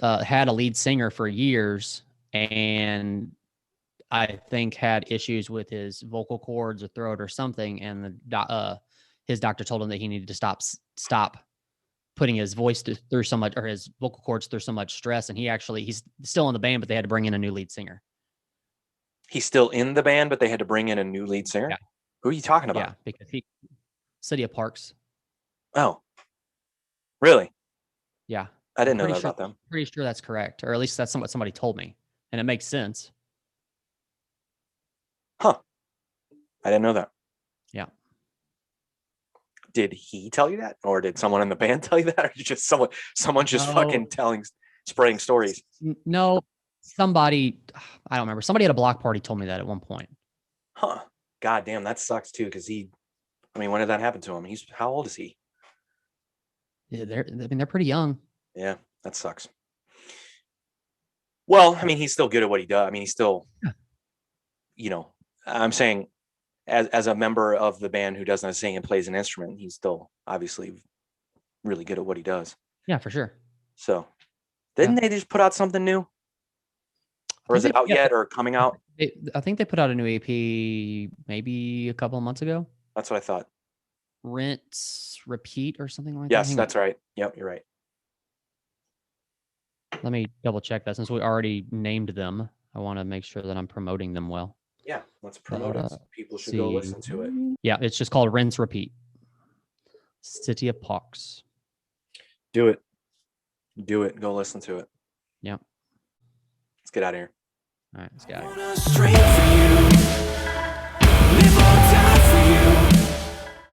had a lead singer for years, and I think had issues with his vocal cords or throat or something, and his doctor told him that he needed to stop putting his voice through so much, or his vocal cords through so much stress. And he's still in the band, but they had to bring in a new lead singer. He's still in the band, but they had to bring in a new lead singer? Yeah. Who are you talking about? Yeah, because City of Parks. Oh, really? Yeah. I didn't know that about them. Pretty sure that's correct, or at least that's what somebody told me, and it makes sense. Huh. I didn't know that. Yeah. Did he tell you that, or did someone in the band tell you that, or just someone just fucking spreading stories? No, somebody, I don't remember. Somebody at a block party told me that at one point. Huh. God damn, that sucks too, because when did that happen to him? How old is he? Yeah, they're pretty young. Yeah, that sucks. Well, he's still good at what he does. He's still, I'm saying, as a member of the band who doesn't sing and plays an instrument, he's still obviously really good at what he does. Yeah, for sure. So, didn't they just put out something new? Or is it out yet, or coming out? I think they put out a new EP maybe a couple of months ago. That's what I thought. Rinse, Repeat, or something like that. Yes, that's right. Yep, you're right. Let me double check that, since we already named them. I want to make sure that I'm promoting them well. Yeah, let's promote it. People should go listen to it. Yeah, it's just called Rinse, Repeat. City of Parks. Do it. Go listen to it. Yeah. Let's get out of here. All right, let's get out of here.